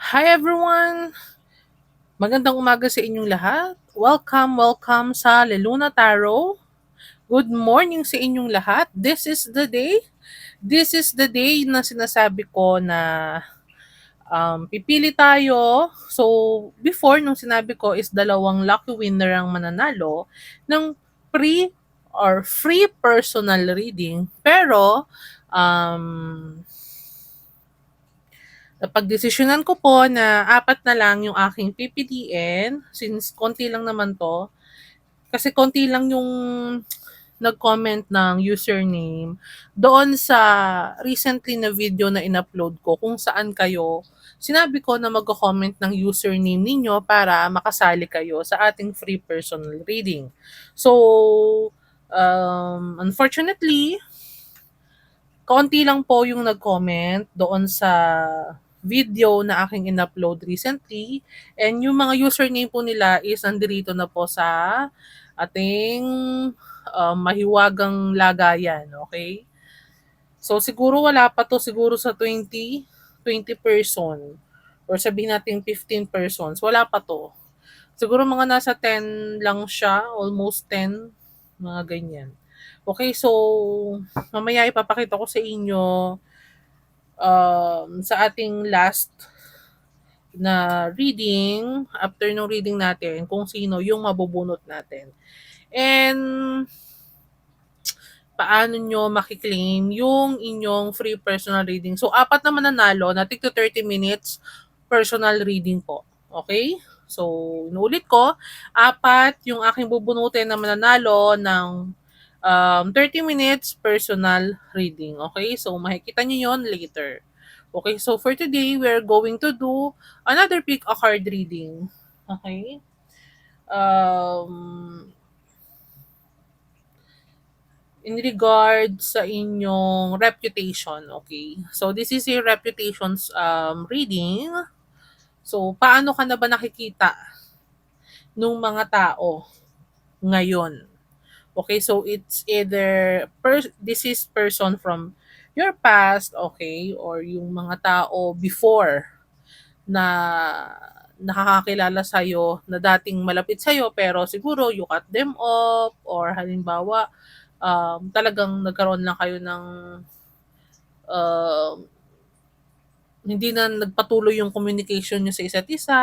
Hi everyone! Magandang umaga sa inyong lahat. Welcome sa Leluna Tarot. Good morning sa inyong lahat. This is the day. This is the day na sinasabi ko na pipili tayo. So, before, nung sinabi ko is dalawang lucky winner ang mananalo ng free or free personal reading. Pero, um, napagdesisyonan ko po na apat na lang yung aking pipiliin since konti lang naman 'to. Kasi konti lang yung nag-comment ng username doon sa recently na video na in-upload ko kung saan kayo sinabi ko na magko-comment ng username ninyo para makasali kayo sa ating free personal reading. So, unfortunately, konti lang po yung nag-comment doon sa video na aking in-upload recently. And yung mga username po nila is nandito na po sa ating mahiwagang lagayan. Okay? So siguro wala pa to siguro sa 20 person. Or sabihin natin 15 persons. Wala pa to. Siguro mga nasa 10 lang siya. Almost 10. Mga ganyan. Okay, so mamaya ipapakita ko sa inyo sa ating last na reading, after nung reading natin, kung sino yung mabubunot natin. And paano nyo makiklaim yung inyong free personal reading. So, apat na mananalo na tig to 30 minutes personal reading po. Okay? So, inulit ko, apat yung aking bubunutin na mananalo ng 30 minutes personal reading. Okay? So, makikita nyo yon later. Okay? So, for today, we're going to do another pick a card reading. Okay? Um, in regard sa inyong reputation, okay? So, this is your reputations reading. So, paano ka na ba nakikita nung mga tao ngayon? Okay, so it's either this is person from your past, okay, or yung mga tao before na nakakakilala sa'yo na dating malapit sa'yo pero siguro you cut them off or halimbawa talagang nagkaroon lang kayo ng uh, hindi na nagpatuloy yung communication nyo sa isa't isa,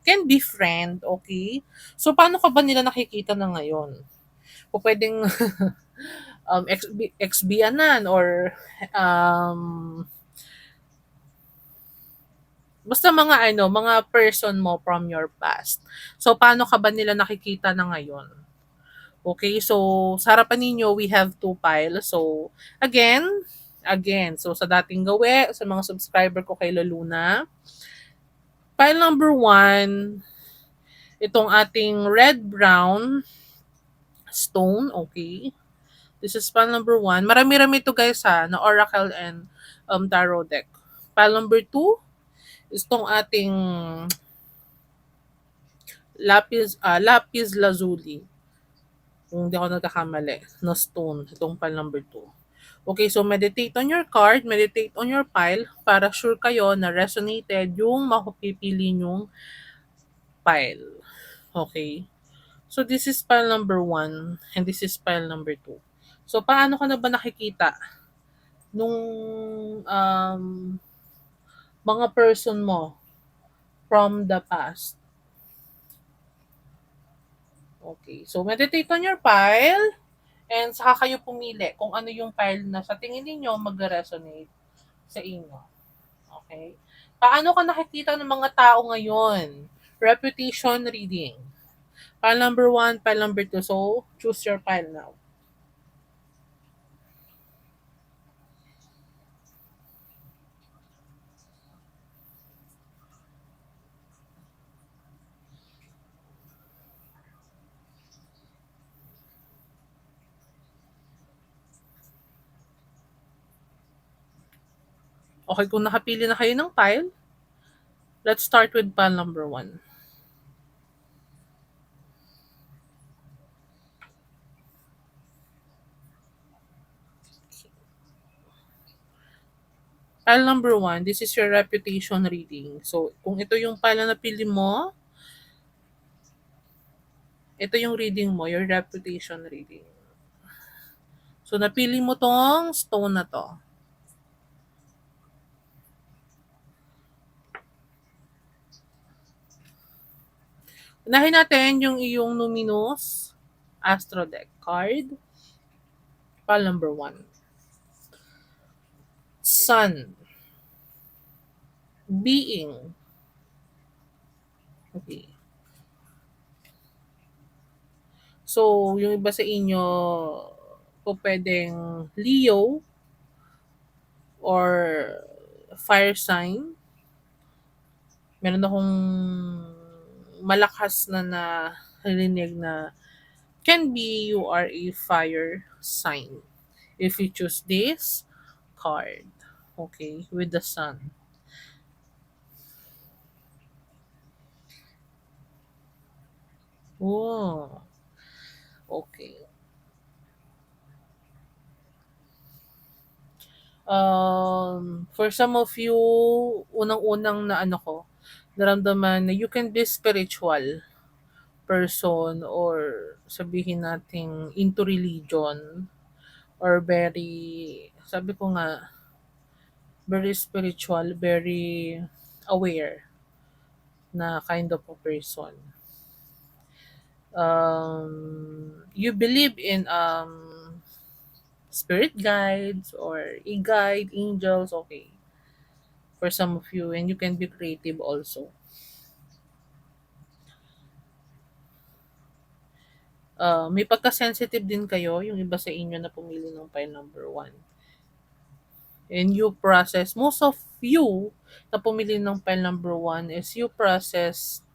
can be friend, okay? So, paano ka ba nila nakikita na ngayon? O pwedeng ex-biyanan or um, basta mga mga person mo from your past. So, paano ka ba nila nakikita na ngayon? Okay, so sa harapan ninyo, we have two piles. So, so sa dating gawi, sa mga subscriber ko kay Loluna, pile number one, itong ating red-brown stone, okay? This is pile number one. Marami-rami ito guys ha, na Oracle and Tarot deck. Pile number two is itong ating lapis lazuli. Kung hindi ako nagkakamali, na stone, itong pile number two. Okay, so meditate on your card, meditate on your pile para sure kayo na resonated yung mapipili nyong pile. Okay? So this is pile number one and this is pile number two. So paano ka na ba nakikita nung mga person mo from the past? Okay, so meditate on your pile and saka kayo pumili kung ano yung pile na sa tingin ninyo mag-resonate sa inyo. Okay? Paano ka nakikita ng mga tao ngayon? Reputation reading. Pile number one, pile number two. So, choose your pile now. Okay, kung nakapili na kayo ng pile, let's start with pile number one. Pile number one, this is your reputation reading. So, kung ito yung pile na napili mo, ito yung reading mo, your reputation reading. So, napili mo tong stone na to. Unahin natin yung iyong luminous astro deck card. Pile number one. Sun. Being. Okay. So, yung iba sa inyo po pwedeng Leo or fire sign. Meron akong malakas na narinig na can be you are a fire sign if you choose this card. Okay, with the sun. Oh, okay. For some of you, unang-unang na ano ko, naramdaman na you can be spiritual person or sabihin nating into religion or very, sabi ko nga, very spiritual, very aware na kind of a person. You believe in spirit guides or e-guide, angels, okay, for some of you, and you can be creative also. May pagka-sensitive din kayo, yung iba sa inyo na pumili ng pile number one. And you process, most of you na pumili ng pile number one is you process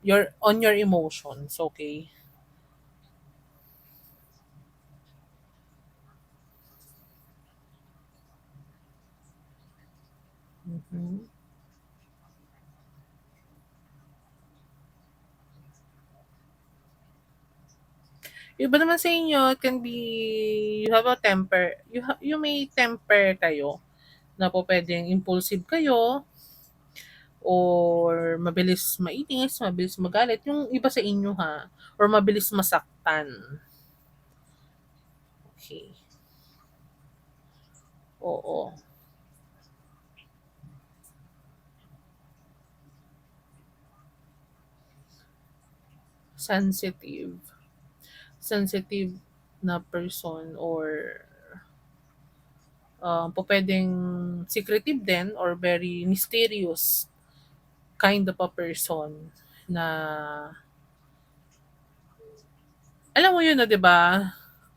your on your emotions, okay? Mhm. Yung iba naman sa inyo, it can be, you have a temper, you may temper kayo, na po pwedeng impulsive kayo, or mabilis mainis, mabilis magalit, yung iba sa inyo ha, or mabilis masaktan. Okay. Oo. Sensitive. Sensitive na person or po pwedeng secretive din or very mysterious kind of a person na alam mo yun na 'di ba?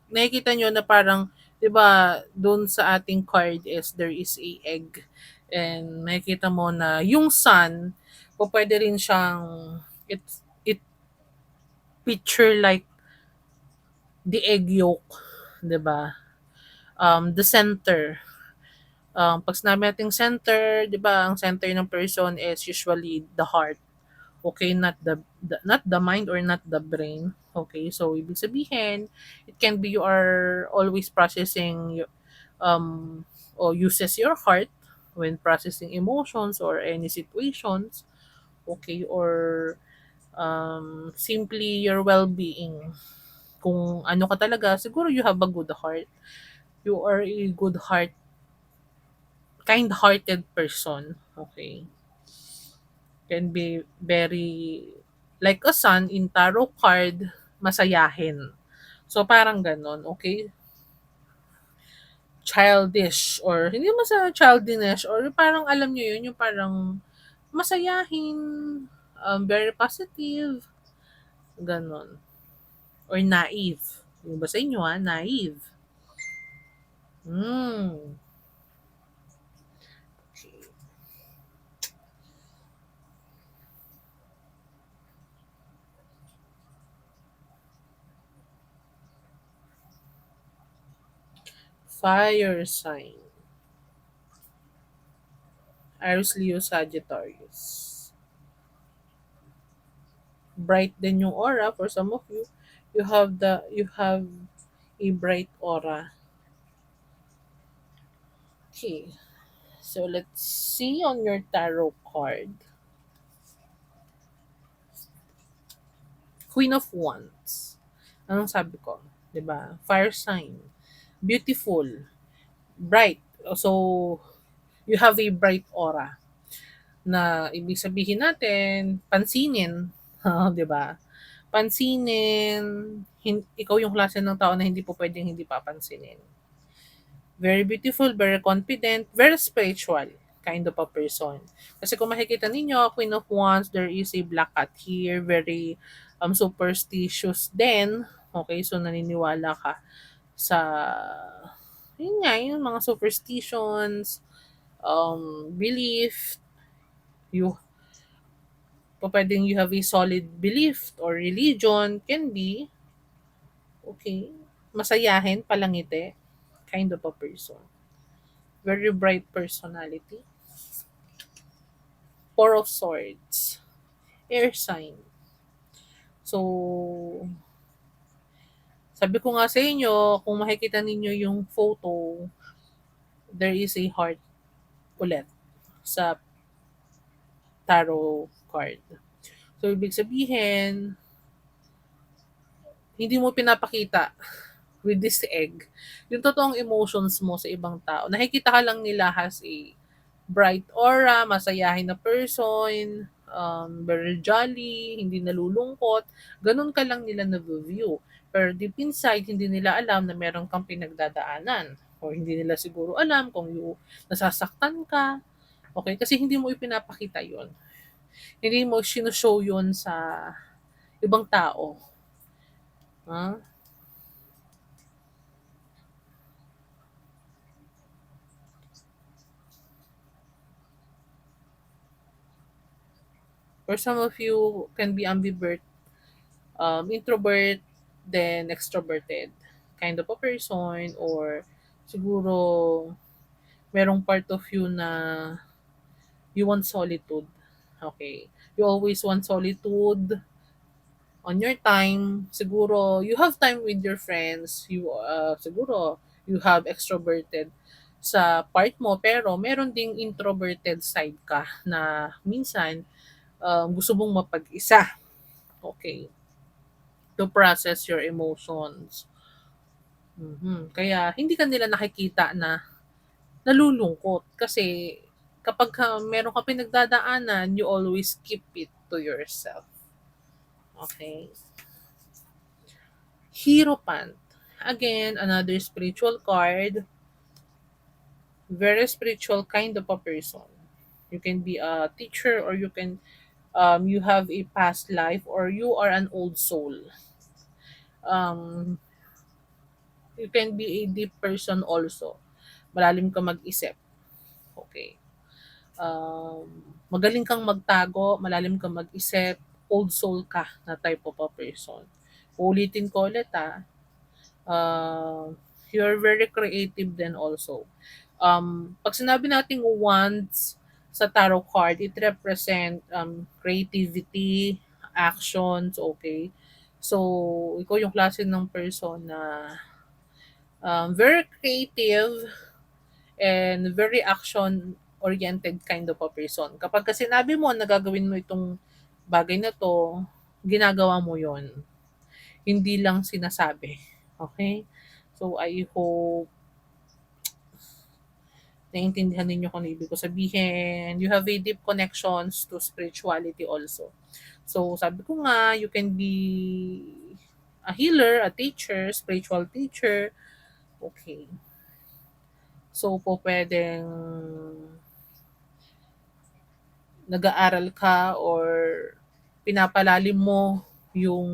Nakikita niyo na parang 'di ba doon sa ating card is there is a egg and makikita mo na yung sun po pwede rin siyang it picture like the egg yolk, 'di ba? The center. Pag sinabi nating center, 'di ba, ang center ng person is usually the heart. Okay, not the mind or not the brain. Okay, so ibig sabihin, it can be you are always processing um or uses your heart when processing emotions or any situations. Okay, or simply your well-being. Kung ano ka talaga, siguro you have a good heart. You are a good heart, kind-hearted person. Okay, can be very like a sun in tarot card, masayahin. So parang ganon, okay? Childish or hindi mo sa childishness or parang alam niyo yun, yung parang masayahin, very positive, ganon. Or naive. Yung ba sa inyo ha? Naive. Hmm. Okay. Fire sign. Aries, Leo, Sagittarius. Bright din yung aura for some of you. You have a bright aura. Okay, so let's see on your tarot card. Queen of Wands. Anong sabi ko? 'Di ba? Fire sign. Beautiful. Bright. So, you have a bright aura na ibig sabihin natin, pansinin. 'Di ba? Pansinin. Ikaw yung klase ng tao na hindi po pwedeng hindi papansinin. Very beautiful, very confident, very spiritual kind of a person. Kasi kung makikita ninyo, Queen of Wands, there is a black cat here, very superstitious din. Okay, so naniniwala ka sa yun nga, yung mga superstitions, belief, you pwedeng you have a solid belief or religion, can be, okay, masayahin, palangiti, kind of a person. Very bright personality. Four of Swords. Air sign. So, sabi ko nga sa inyo, kung makikita ninyo yung photo, there is a heart ulit sa tarot card. So, ibig sabihin, hindi mo pinapakita with this egg yung totoong emotions mo sa ibang tao. Nakikita ka lang nila as a bright aura, masayahin na person, very jolly, hindi nalulungkot. Ganun ka lang nila na-view. Pero deep inside, hindi nila alam na meron kang pinagdadaanan. O hindi nila siguro alam kung nasasaktan ka. Okay? Kasi hindi mo ipinapakita yon. Hindi mo sinushow yun sa ibang tao. Ha? For some of you, can be ambivert, introvert, then extroverted kind of a person, or siguro merong part of you na you want solitude. Okay. You always want solitude on your time. Siguro you have time with your friends. Siguro you have extroverted sa part mo, pero meron ding introverted side ka na minsan gusto mong mapag-isa. Okay. To process your emotions. Kaya hindi ka nila nakikita na nalulungkot kasi kapag meron ka pinagdadaanan, you always keep it to yourself. Okay? Hierophant. Again, another spiritual card. Very spiritual kind of a person. You can be a teacher, or you have a past life, or you are an old soul. Um, you can be a deep person also. Malalim ka mag-isip. Okay. Magaling kang magtago, malalim kang mag-isip, old soul ka na type of a person. Ulitin ko ulit you're very creative then also. Pag sinabi nating wands sa tarot card, it represent creativity, actions, okay? So, ikaw yung klase ng person na very creative and very action-oriented kind of a person. Kapag kasi sinabi mo na gagawin mo itong bagay na 'to, ginagawa mo 'yon. Hindi lang sinasabi, okay? So, I hope naiintindihan ninyo kung ano ibig ko sabihin. You have a deep connections to spirituality also. So, sabi ko nga, you can be a healer, a teacher, spiritual teacher. Okay. So, po puwedeng nag-aaral ka or pinapalalim mo yung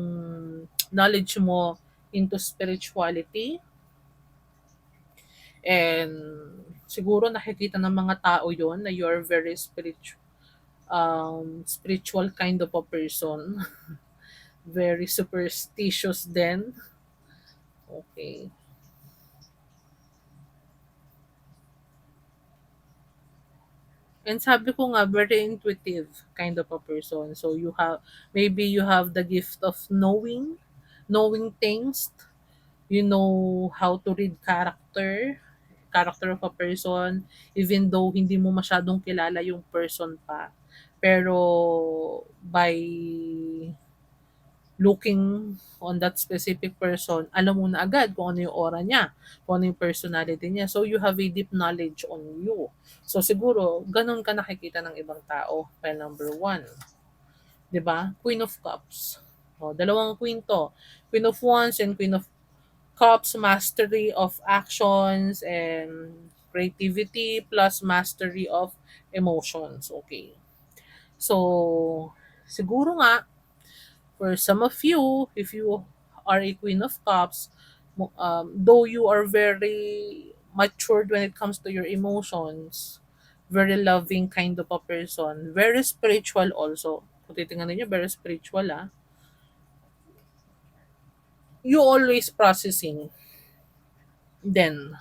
knowledge mo into spirituality, and siguro nakikita ng mga tao yon na you're very spiritual kind of a person. Very superstitious then. Okay. And sabi ko nga, very intuitive kind of a person. So maybe you have the gift of knowing things. You know how to read character, character of a person, even though hindi mo masyadong kilala yung person pa. Pero by looking on that specific person, alam mo na agad kung ano yung aura niya, kung ano yung personality niya. So, you have a deep knowledge on you. So, siguro, ganun ka nakikita ng ibang tao. Kaya number one, 'di ba? Queen of Cups. O, dalawang queen to. Queen of Wands and Queen of Cups, mastery of actions and creativity plus mastery of emotions. Okay. So, siguro nga, for some of you, if you are a Queen of Cups, though you are very matured when it comes to your emotions, very loving kind of a person, very spiritual also. Kung titingnan ninyo, very spiritual you always processing then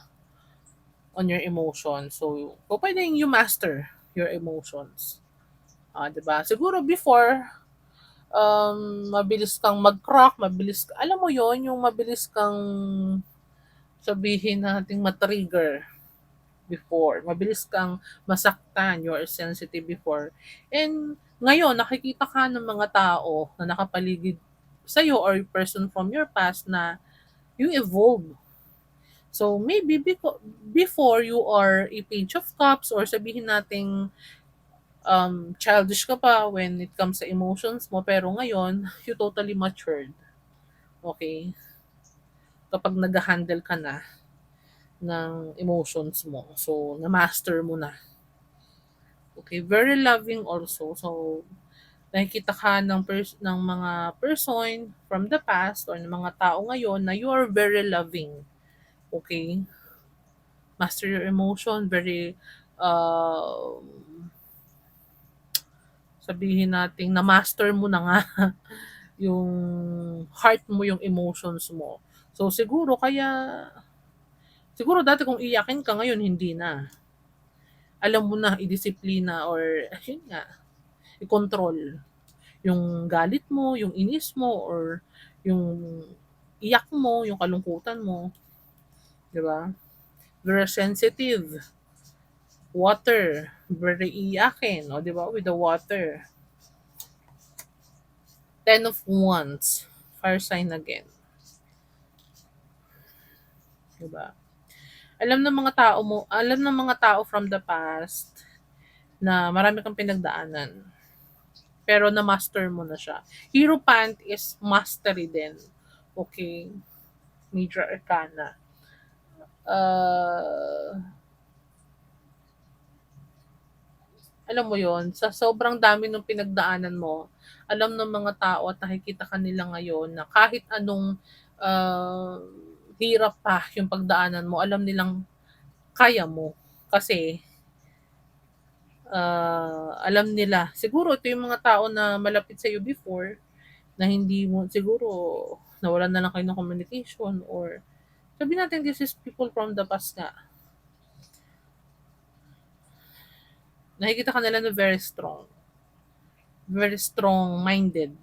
on your emotions. So, pwedeng you master your emotions. 'Di ba? Siguro before, mabilis kang mag-crack, alam mo yon yung mabilis kang sabihin nating ma-trigger before. Mabilis kang masaktan, you are sensitive before. And ngayon, nakikita ka ng mga tao na nakapaligid sa'yo or person from your past na you evolve. So maybe before you are a page of cups or sabihin nating childish ka pa when it comes sa emotions mo pero ngayon you totally matured. Okay? Kapag nag-handle ka na ng emotions mo. So na-master mo na. Okay, very loving also. So nakikita ka ng mga person from the past or ng mga tao ngayon na you are very loving. Okay? Master your emotion, very uh, sabihin nating na-master mo na nga yung heart mo, yung emotions mo. So siguro dati kung iyakin ka ngayon hindi na. Alam mo na i-disiplina or yun nga, i-control yung galit mo, yung inis mo or yung iyak mo, yung kalungkutan mo, 'di ba? Very sensitive. Water, very iyakin, o 'di ba? With the water. Ten of Wands, fire sign again, 'di ba? Alam ng mga tao from the past na marami kang pinagdaanan. Pero na-master mo na siya. Hierophant is mastery din. Okay? Major Arcana. Uh, alam mo yon sa sobrang dami ng pinagdaanan mo, alam ng mga tao at nakikita kanila ngayon na kahit anong uh, hirap pa yung pagdaanan mo, alam nilang kaya mo. Kasi alam nila. Siguro ito yung mga tao na malapit sa iyo before na hindi mo siguro nawalan na lang kayo ng communication or sabi natin this is people from the past nga. Nakikita ka nila na very strong minded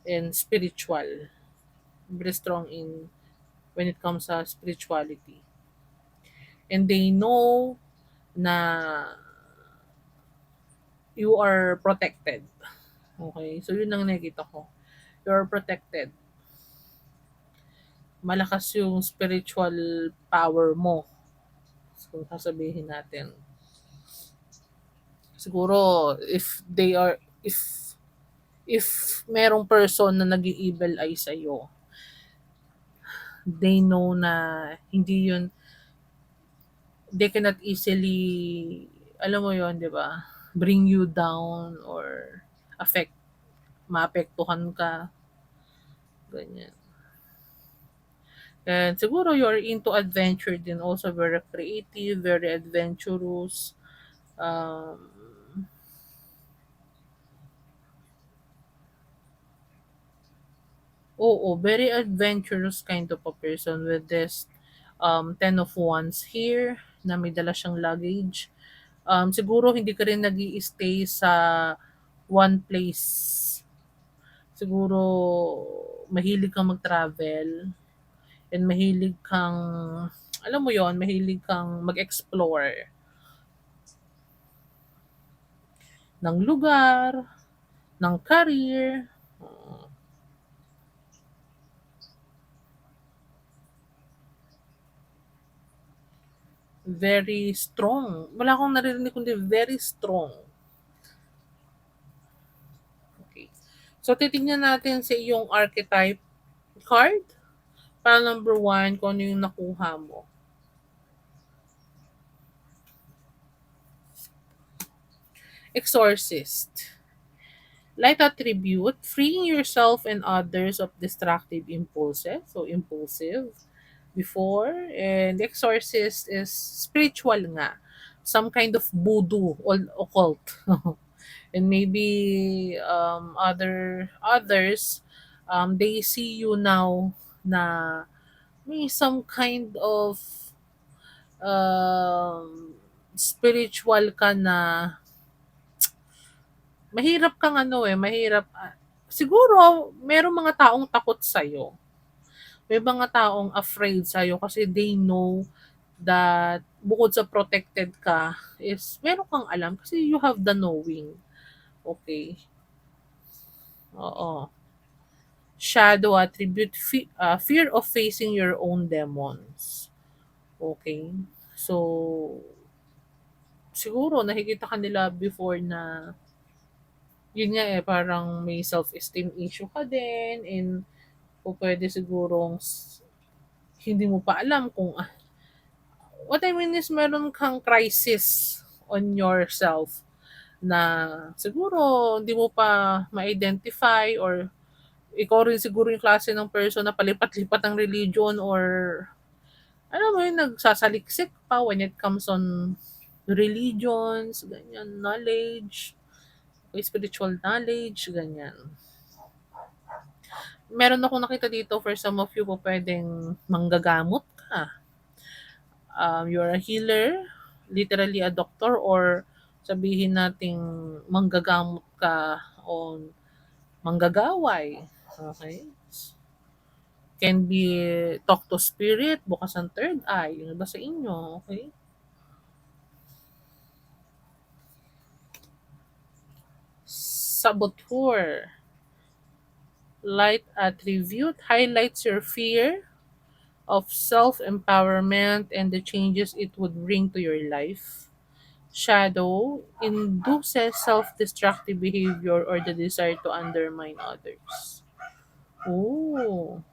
and spiritual, very strong in when it comes sa spirituality. And they know na you are protected. Okay? So yun ang nakikita ko. You are protected. Malakas yung spiritual power mo. So sasabihin natin. Siguro if merong person na nag-i-evil eye sa iyo, they know na hindi yun they cannot easily alam mo yon, 'di ba? Bring you down or affect maapektuhan ka ganyan. And siguro you're into adventure din also very creative, very adventurous. Um, Oo, very adventurous kind of a person with this Ten of Wands here na may dala siyang luggage. Siguro hindi ka rin nag stay sa one place. Siguro mahilig kang mag-travel and mahilig kang alam mo yon, mahilig kang mag-explore ng lugar, ng career. Very strong. Wala akong naririnig kundi very strong. Okay. So, titignan natin sa iyong archetype card. Para number one, kung ano yung nakuha mo. Exorcist. Light attribute, freeing yourself and others of destructive impulses. So, impulsive before. And exorcist is spiritual nga. Some kind of voodoo or occult. And maybe others, they see you now na may some kind of spiritual ka na mahirap kang ano eh, mahirap siguro merong mga taong takot sa'yo. May mga taong afraid sa'yo kasi they know that bukod sa protected ka is meron kang alam kasi you have the knowing. Okay. Oo. Shadow attribute, fear of facing your own demons. Okay. So, siguro nakikita ka nila before na yun nga eh, parang may self-esteem issue ka din and o pwede sigurong hindi mo pa alam kung what I mean is meron kang crisis on yourself na siguro hindi mo pa ma-identify or ikaw rin siguro yung klase ng person na palipat-lipat ng religion or alam mo yun, nagsasaliksik pa when it comes on religions, ganyan, knowledge, spiritual knowledge, ganyan. Meron akong nakita dito for some of you po pwedeng manggagamot ka. You're a healer, literally a doctor, or sabihin nating manggagamot ka on manggagaway. Okay? Can be talk to spirit, bukas ang third eye. Yun ba sa inyo? Okay? Saboteur. Light attribute highlights your fear of self-empowerment and the changes it would bring to your life. Shadow induces self-destructive behavior or the desire to undermine others. Oh.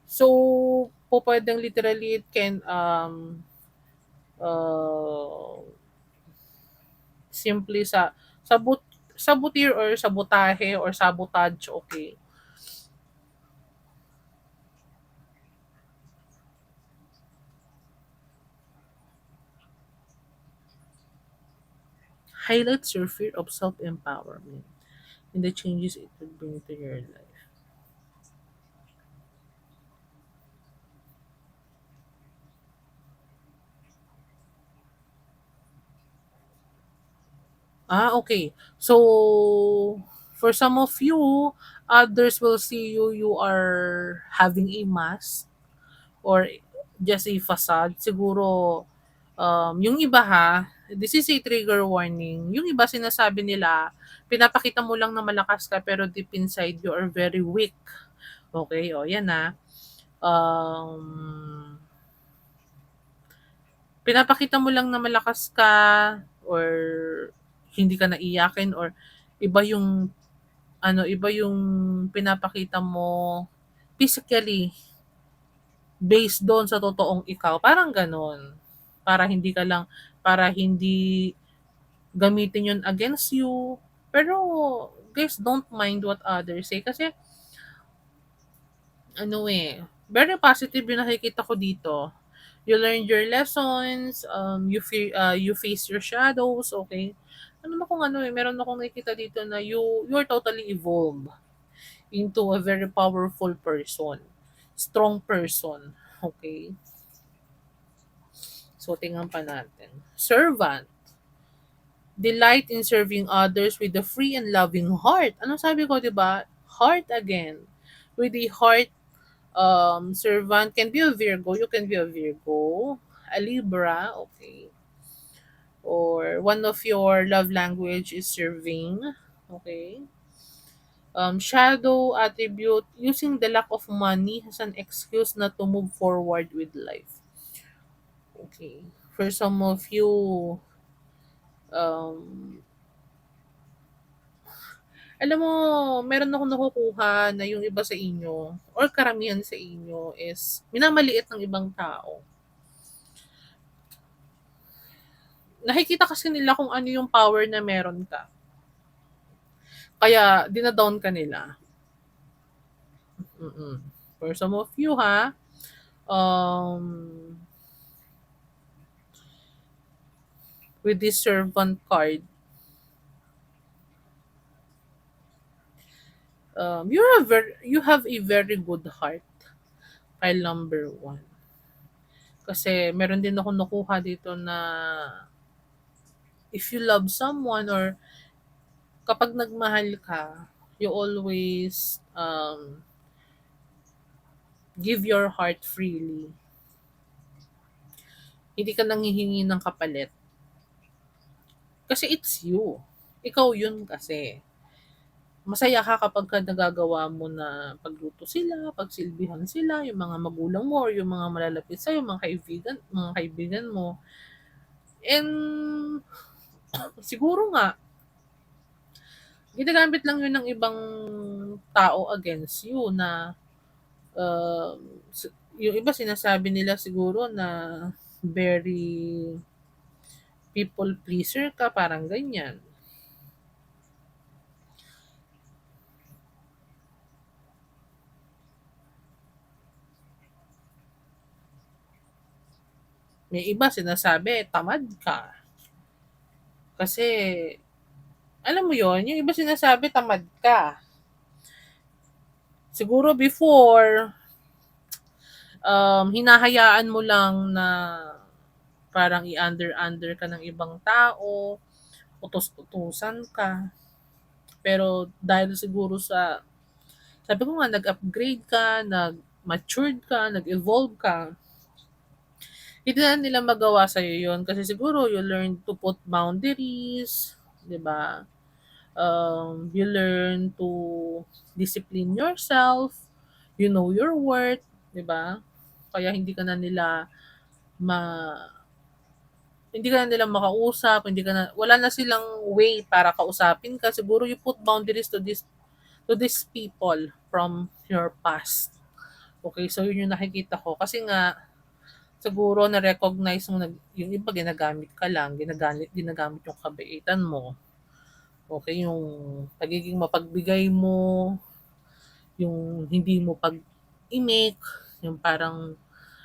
So, po pwedeng literally it can uh, simply saboteur or sabotahe or sabotage, okay. Highlights your fear of self-empowerment and the changes it would bring to your life. Okay. So, for some of you, others will see you are having a mask or just a facade. Siguro, yung iba ha, this is a trigger warning. Yung iba sinasabi nila, pinapakita mo lang na malakas ka pero deep inside you are very weak. Okay, o yan na. Pinapakita mo lang na malakas ka or hindi ka naiyakin or iba yung iba yung pinapakita mo physically based doon sa totoong ikaw. Parang ganon. Para hindi ka lang, para hindi gamitin yun against you. Pero, guys, don't mind what others say. Kasi, very positive yung nakikita ko dito. You learned your lessons, you face your shadows, okay? Ano na kung meron akong nakikita dito na you're totally evolved into a very powerful person, strong person, okay? So, tingnan pa natin. Servant. Delight in serving others with a free and loving heart. Anong sabi ko, di ba? Heart again. With the heart, servant can be a Virgo. You can be a Virgo, a Libra, okay. Or one of your love language is serving, okay. Shadow attribute, using the lack of money as an excuse not to move forward with life. Okay. For some of you, um, alam mo, meron akong nakukuha na yung iba sa inyo or karamihan sa inyo is minamaliit ng ibang tao. Nakikita kasi nila kung ano yung power na meron ka. Kaya dinadown ka nila. Mm-mm. For some of you ha, um, with this servant card, you have a very good heart. Pile number one. Kasi meron din ako nakuha dito na if you love someone or kapag nagmahal ka, you always give your heart freely. Hindi ka nanghihingi ng kapalit. Kasi it's you. Ikaw yun kasi. Masaya ka kapag ka nagagawa mo na pagluto sila, pagsilbihan sila, yung mga magulang mo or yung mga malalapit sa'yo, mga kaibigan mo. And siguro nga, ginagamit lang yun ng ibang tao against you na uh, yung iba sinasabi nila siguro na very people pleaser ka, parang ganyan. May iba sinasabi, tamad ka. Kasi, alam mo yon yung iba sinasabi, tamad ka. Siguro before, hinahayaan mo lang na parang i-under ka ng ibang tao, utos-utusan ka. Pero dahil siguro sa, sabi ko nga, nag-upgrade ka, nag-matured ka, nag-evolve ka, hindi na nila magawa sa'yo yun. Kasi siguro you learn to put boundaries, di ba? You learn to discipline yourself, you know your worth, di ba? Kaya ma hindi ka na nila makausap, hindi ka na, wala na silang way para kausapin ka. Siguro you put boundaries to these people from your past. Okay, so yun yung nakikita ko. Kasi nga, siguro na-recognize mo na yung iba ginagamit ka lang, ginagamit yung kabaitan mo. Okay, yung pagiging mapagbigay mo, yung hindi mo pag-imik, yung parang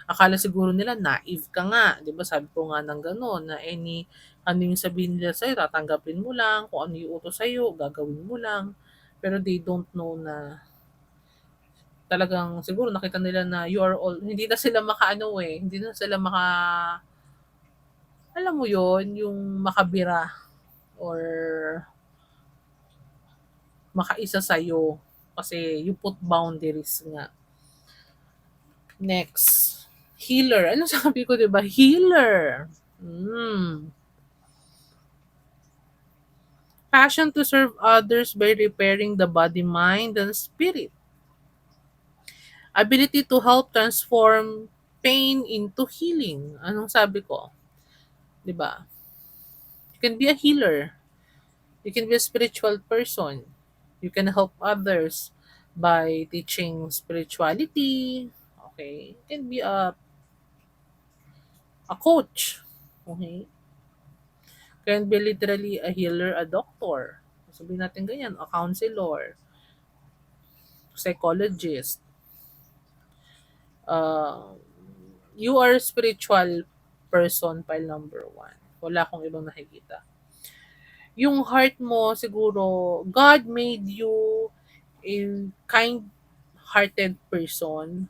akala siguro nila naive ka nga, 'di ba? Sabi ko nga ng gano'n na ano yung sabihin nila sa'yo, tatanggapin mo lang, kung ano yung utos sa'yo, gagawin mo lang. Pero they don't know na talagang siguro nakita nila na you are all, hindi na sila makaano eh, hindi na sila alam mo yon yung makabira or makaisa sa'yo kasi you put boundaries nga. Next, healer. Ano sabi ko, 'di ba? Healer. Mm. Passion to serve others by repairing the body, mind, and spirit. Ability to help transform pain into healing. Anong sabi ko? 'Di ba? You can be a healer. You can be a spiritual person. You can help others by teaching spirituality. Okay? You can be a coach. Okay? Can be literally a healer, a doctor. Sabihin natin ganyan, a counselor, psychologist. Uh, you are a spiritual person, pile number one. Wala akong ibang nakikita. Yung heart mo, siguro, God made you a kind-hearted person.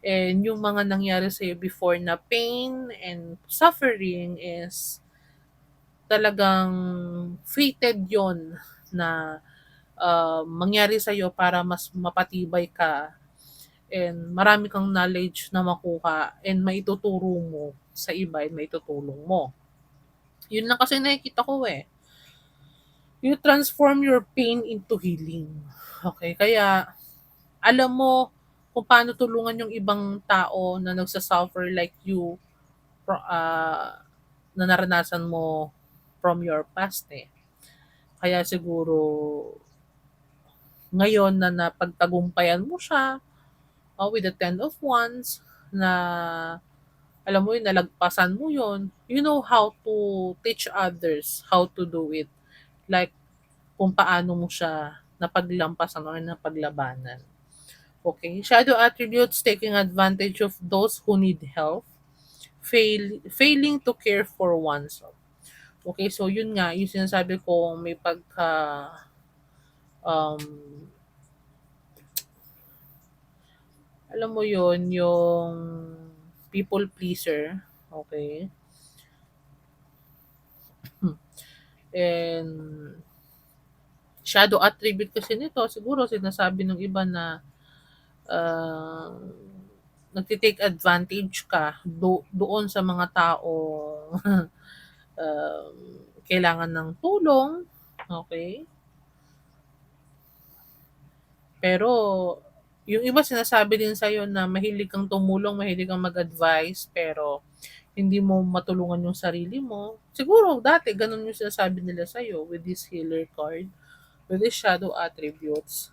And yung mga nangyari sa'yo before na pain and suffering is talagang fated yon na mangyari sa'yo para mas mapatibay ka and marami kang knowledge na makuha and maituturo mo sa iba and maitutulong mo. Yun lang kasi nakikita ko eh. You transform your pain into healing. Okay, kaya alam mo kung paano tulungan yung ibang tao na nagsa-suffer like you na naranasan mo from your past eh. Kaya siguro ngayon na napagtagumpayan mo siya with the Ten of Wands na alam mo yun, nalagpasan mo yun, you know how to teach others how to do it. Like, kung paano mo siya napaglampasan or napaglabanan. Okay? Shadow attributes, taking advantage of those who need help, failing to care for oneself. Okay, so yun nga, yung sinasabi ko, may pagka, um, alam mo yun, yung people pleaser. Okay? And shadow attribute kasi nito, siguro sinasabi ng iba na uh, nagtitake advantage ka doon sa mga taong um, kailangan ng tulong. Okay? Pero yung iba sinasabi din sa'yo na mahilig kang tumulong, mahilig kang mag-advise, pero hindi mo matulungan yung sarili mo. Siguro dati ganun yung sinasabi nila sa'yo with this healer card, with this shadow attributes.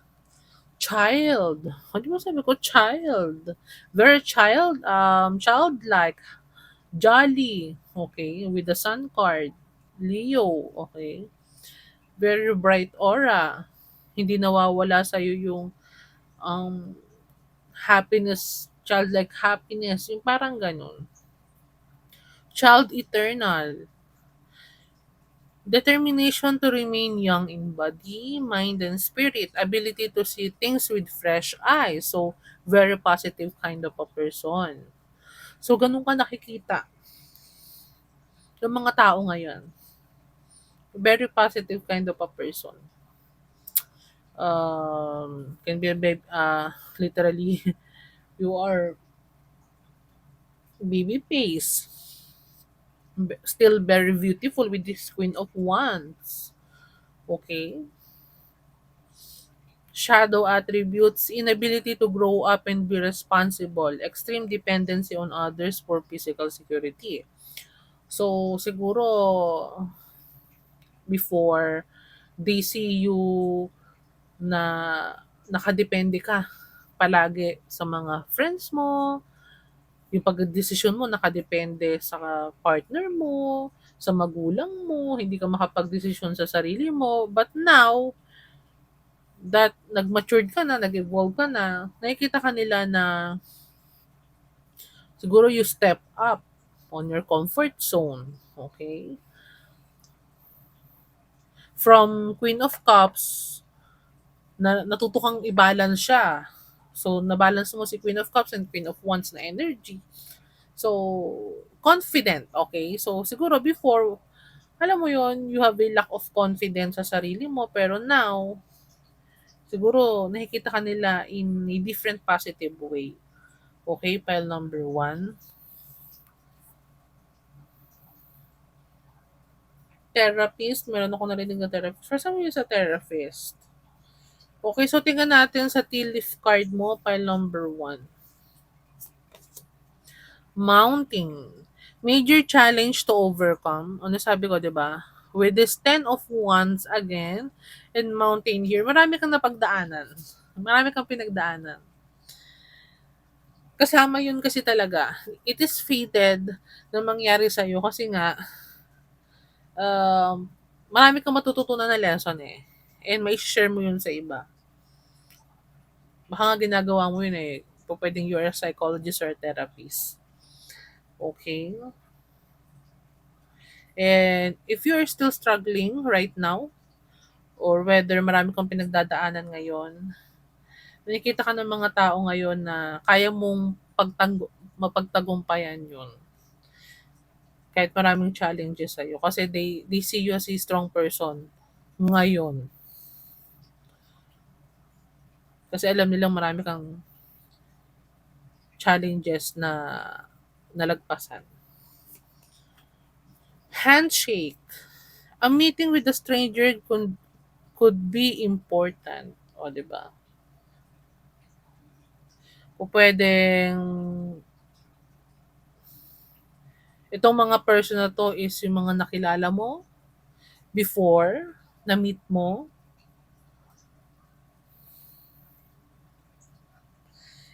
Child. Ano mo sabi ko? Child. Very childlike, jolly. Okay. With the sun card. Leo. Okay. Very bright aura. Hindi nawawala sa'yo yung um, happiness, childlike happiness. Yung parang ganun. Child eternal. Determination to remain young in body, mind, and spirit. Ability to see things with fresh eyes. So, very positive kind of a person. So, ganun ka nakikita ng mga tao ngayon. Very positive kind of a person. Can be literally, you are baby face. Still very beautiful with this Queen of Wands. Okay? Shadow attributes, inability to grow up and be responsible, extreme dependency on others for physical security. So, siguro, before, they see you na nakadepende ka palagi sa mga friends mo, yung pagdesisyon mo nakadepende sa partner mo, sa magulang mo, hindi ka makapagdesisyon sa sarili mo. But now, that nag-matured ka na, nag-evolve ka na, nakikita ka nila na siguro you step up on your comfort zone. Okay? From Queen of Cups, natuto kang i-balance siya. So, na-balance mo si Queen of Cups and Queen of Wands na energy. So, confident, okay? So, siguro before, alam mo yon you have a lack of confidence sa sarili mo, pero now, siguro nakikita ka nila in a different positive way. Okay, pile number 1. Therapist, meron ako narinig na therapist. First time yun sa therapist. Okay, so tingnan natin sa tea leaf card mo, pile number 1. Mounting. Major challenge to overcome. Ano sabi ko, di ba? With this 10 of Wands again, and mountain here, marami kang napagdaanan. Marami kang pinagdaanan. Kasama yun kasi talaga. It is fated na mangyari sa'yo kasi nga, um, marami kang matututunan na lesson eh. And may share mo yun sa iba. Baka nga ginagawa mo yun eh. Pwedeng you're a psychologist or a therapist. Okay? And if you're still struggling right now, or whether marami kang pinagdadaanan ngayon, nakikita ka ng mga tao ngayon na kaya mong mapagtagumpayan yun. Kahit maraming challenges sa'yo. Kasi they see you as a strong person ngayon. Kasi alam nilang marami kang challenges na nalagpasan. Handshake. A meeting with a stranger could be important. O, di ba? O pwedeng, itong mga person na to is yung mga nakilala mo before, na-meet mo,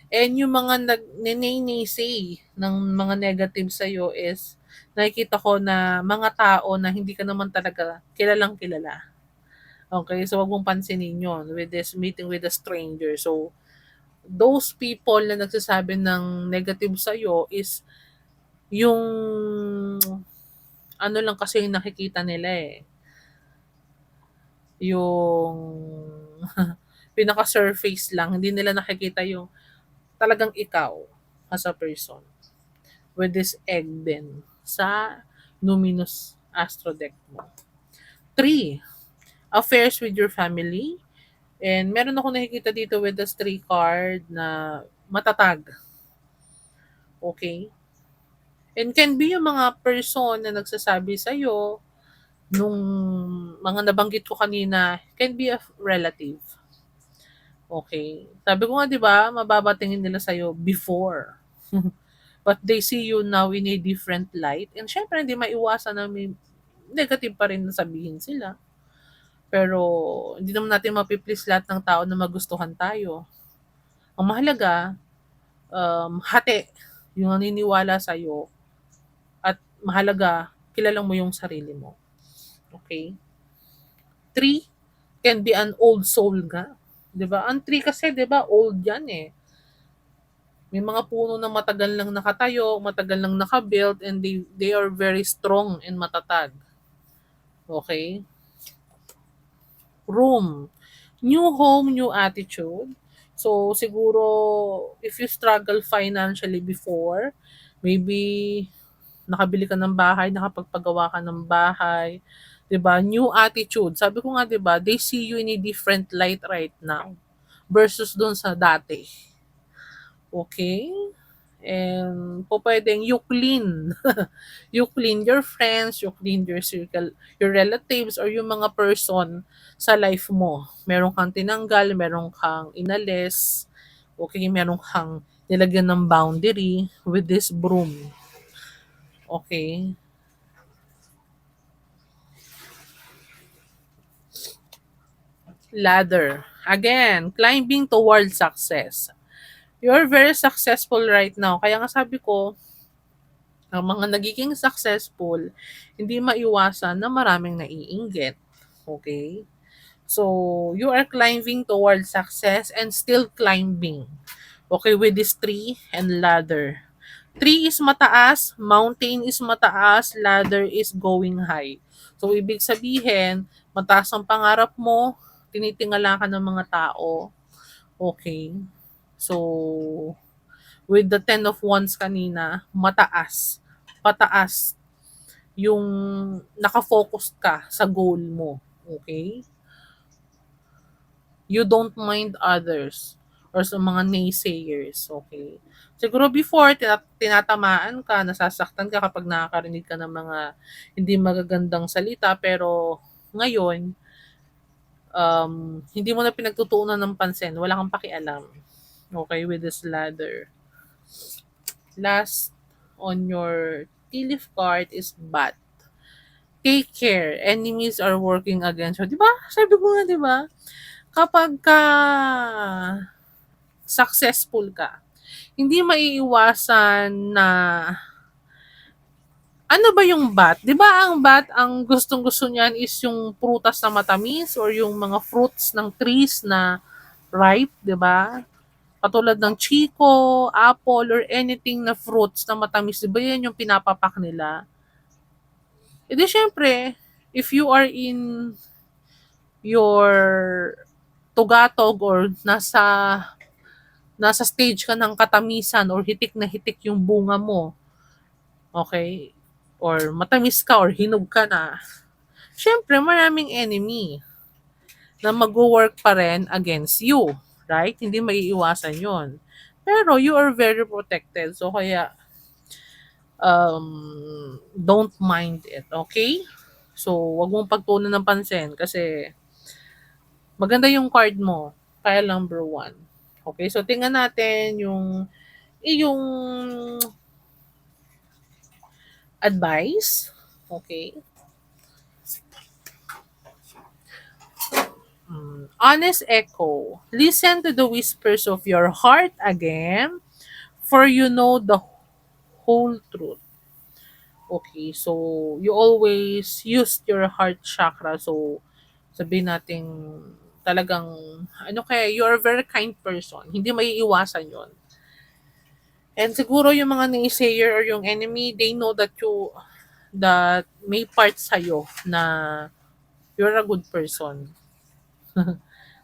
and yung mga nag-say ng mga negative sa'yo is nakikita ko na mga tao na hindi ka naman talaga kilalang kilala. Okay, so wag mong pansinin yun with this meeting with a stranger. So, those people na nagsasabi ng negative sa'yo is yung ano lang kasi yung nakikita nila eh. Yung pinaka-surface lang. Hindi nila nakikita yung talagang ikaw as a person with this egg din sa luminous astro deck mo. 3, affairs with your family. And meron ako nakikita dito with the stray card na matatag. Okay? And can be yung mga person na nagsasabi sa'yo nung mga nabanggit ko kanina, can be a relative. Okay? Sabi ko nga 'di ba, mababa tingin nila sa'yo before. But they see you now in a different light. And syempre hindi maiwasan na may negative pa rin na sabihin sila. Pero hindi naman natin mapiplease lahat ng tao na magustuhan tayo. Ang mahalaga, hati yung naniniwala sa'yo at mahalaga, kilalang mo yung sarili mo. Okay? 3, can be an old soul nga. 'Di ba? Ang tree kasi 'di ba, old 'yan eh. May mga puno na matagal lang nakatayo, matagal lang nakabuild, and they are very strong and matatag. Okay? Room. New home, new attitude. So, siguro, if you struggle financially before, maybe nakabili ka ng bahay, nakapagpagawa ka ng bahay, 'di ba? New attitude. Sabi ko nga 'di ba, they see you in a different light right now versus doon sa dati. Okay? And po pwedeng you clean. You clean your friends, you clean your circle, your relatives, or yung mga person sa life mo. Meron kang tinanggal, meron kang inalis, okay, meron kang nilagyan ng boundary with this broom. Okay? Ladder. Again, climbing towards success. You're very successful right now. Kaya nga sabi ko, ang mga nagiging successful, hindi maiwasan na maraming naiinggit. Okay? So, you are climbing towards success and still climbing. Okay, with this tree and ladder. Tree is mataas, mountain is mataas, ladder is going high. So, ibig sabihin, mataas ang pangarap mo, tinitingala ka ng mga tao. Okay. So, with the 10 of wands kanina, mataas, pataas, yung nakafocus ka sa goal mo. Okay? You don't mind others or sa mga naysayers. Okay? Siguro before, tinatamaan ka, nasasaktan ka kapag nakakarinig ka ng mga hindi magagandang salita, pero ngayon, hindi mo na pinagtutuunan ng pansin. Wala kang pakialam. Okay, with this ladder. Last on your tea leaf card is bat. Take care. Enemies are working against you. Di ba? Sabi ko nga, di ba? Kapag ka successful ka, hindi maiiwasan na ano ba yung bat? 'Di ba ang bat, ang gustong-gusto niyan is yung prutas na matamis or yung mga fruits ng trees na ripe, 'di ba? Katulad ng chiko, apple, or anything na fruits na matamis, 'di ba yan yung pinapapak nila? E di syempre, if you are in your tugatog or nasa stage ka ng katamisan or hitik na hitik yung bunga mo, okay? Or matamis ka or hinog ka na, syempre maraming enemy na mag-work pa rin against you. right? Hindi maiiwasan yon. Pero you are very protected. So kaya don't mind it, okay? So wag mong pagtuunan ng pansin kasi maganda yung card mo, pile number one. Okay, so tingnan natin yung advice. Okay. Honest echo. Listen to the whispers of your heart again, for you know the whole truth. Okay, so you always use your heart chakra. So sabihin natin talagang ano kaya you are a very kind person. Hindi maiiwasan 'yon. And siguro yung mga naysayer or yung enemy, they know that may part sa'yo na you're a good person.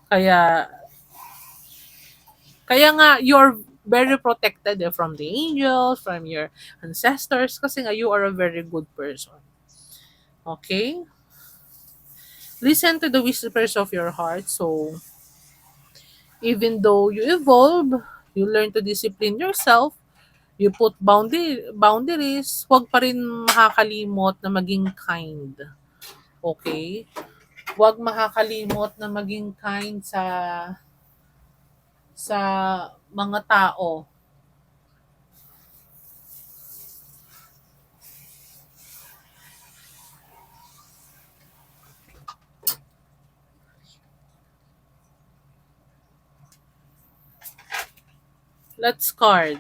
Kaya kaya nga you're very protected from the angels, from your ancestors, kasi nga you are a very good person. Okay? Listen to the whispers of your heart. So, even though you evolve, you learn to discipline yourself, you put boundaries, huwag pa rin makakalimot na maging kind. Okay? Huwag makakalimot na maging kind sa mga tao. Let's card.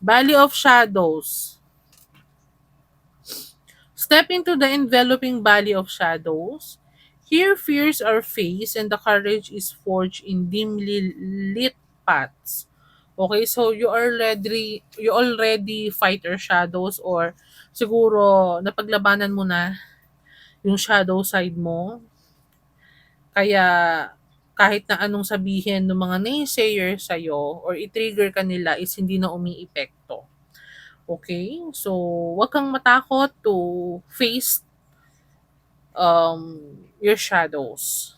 Valley of Shadows. Step into the enveloping valley of shadows. Here fears are faced and the courage is forged in dimly lit paths. Okay, so you already fight your shadows, or siguro napaglabanan mo na yung shadow side mo. Kaya kahit na anong sabihin ng mga naysayer sa'yo or i-trigger ka nila is hindi na umiipekto. Okay? So, wag kang matakot to face your shadows.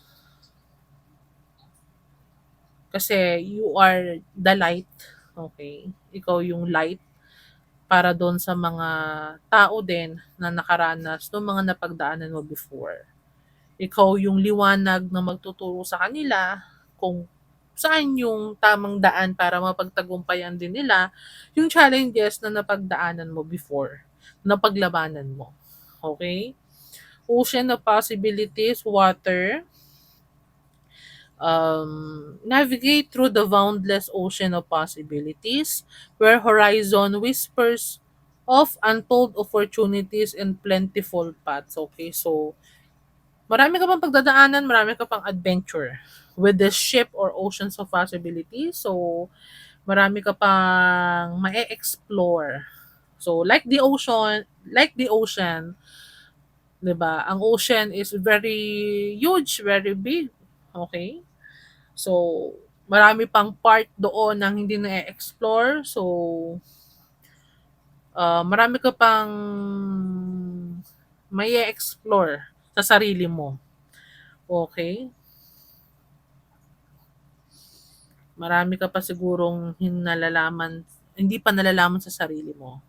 Kasi you are the light. Okay? Ikaw yung light para doon sa mga tao din na nakaranas ng mga napagdaanan mo before. Ikaw yung liwanag na magtuturo sa kanila kung saan yung tamang daan para mapagtagumpayan din nila yung challenges na napagdaanan mo before, napaglabanan mo. Okay? Ocean of possibilities, water. Navigate through the boundless ocean of possibilities where horizon whispers of untold opportunities and plentiful paths. Okay, so marami ka pang pagdadaanan, marami ka pang adventure with this ship or oceans of possibilities. So, marami ka pang ma-explore. So, like the ocean, 'di ba? Ang ocean is very huge, very big. Okay? So, marami pang part doon na hindi na-explore. So, marami ka pang may explore sa sarili mo. Okay? Marami ka pa sigurong hindi pa nalalaman sa sarili mo.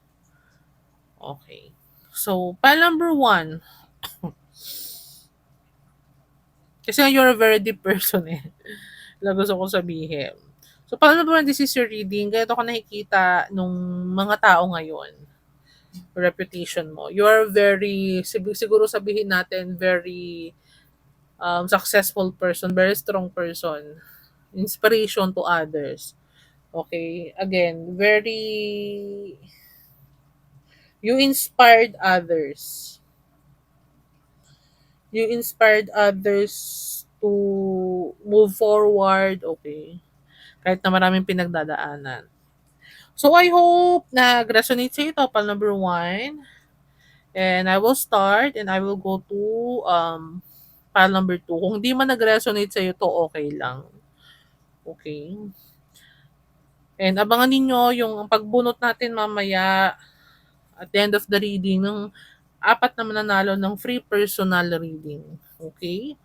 Okay. So, pile number one. Kasi you're a very deep person eh. Lang gusto kong sabihin. So, pile number one, this is your reading. Ganito ko nakikita nung mga tao ngayon. Reputation mo. You are very, siguro sabihin natin, very successful person, very strong person. Inspiration to others. Okay? Again, you inspired others. You inspired others to move forward, okay? Kahit na maraming pinagdadaanan. So, I hope nag-resonate sa ito, pal number one. And I will start and I will go to pile number two. Kung hindi man nag-resonate sa ito, okay lang. Okay? And abangan ninyo yung pagbunot natin mamaya at the end of the reading ng apat na mananalo ng free personal reading. Okay?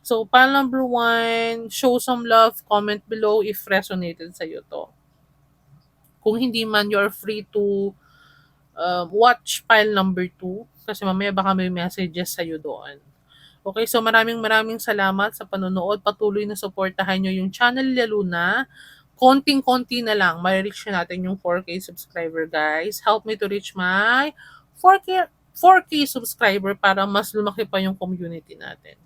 So, pile number one, show some love, comment below if resonated sa'yo to. Kung hindi man, you're free to watch file number two kasi mamaya baka may messages sa'yo doon. Okay, so maraming maraming salamat sa panonood. Patuloy na suportahan nyo yung channel lalo na. Konting-konti na lang, ma-reach na natin yung 4K subscriber, guys. Help me to reach my 4K subscriber para mas lumaki pa yung community natin.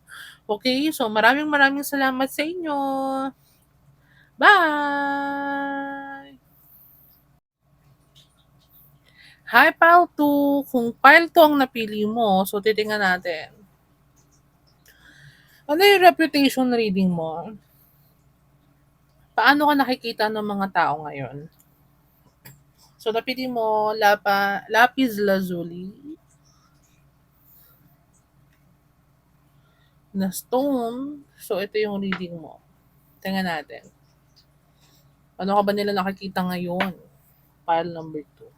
Okay, so maraming maraming salamat sa inyo. Bye! Hi, pile 2. Kung pile 2 ang napili mo, so titingnan natin. Ano yung reputation reading mo? Paano ka nakikita ng mga tao ngayon? So, napili mo lapis lazuli na stone. So, ito yung reading mo. Tingnan natin. Ano ka ba nila nakikita ngayon? Pile number 2.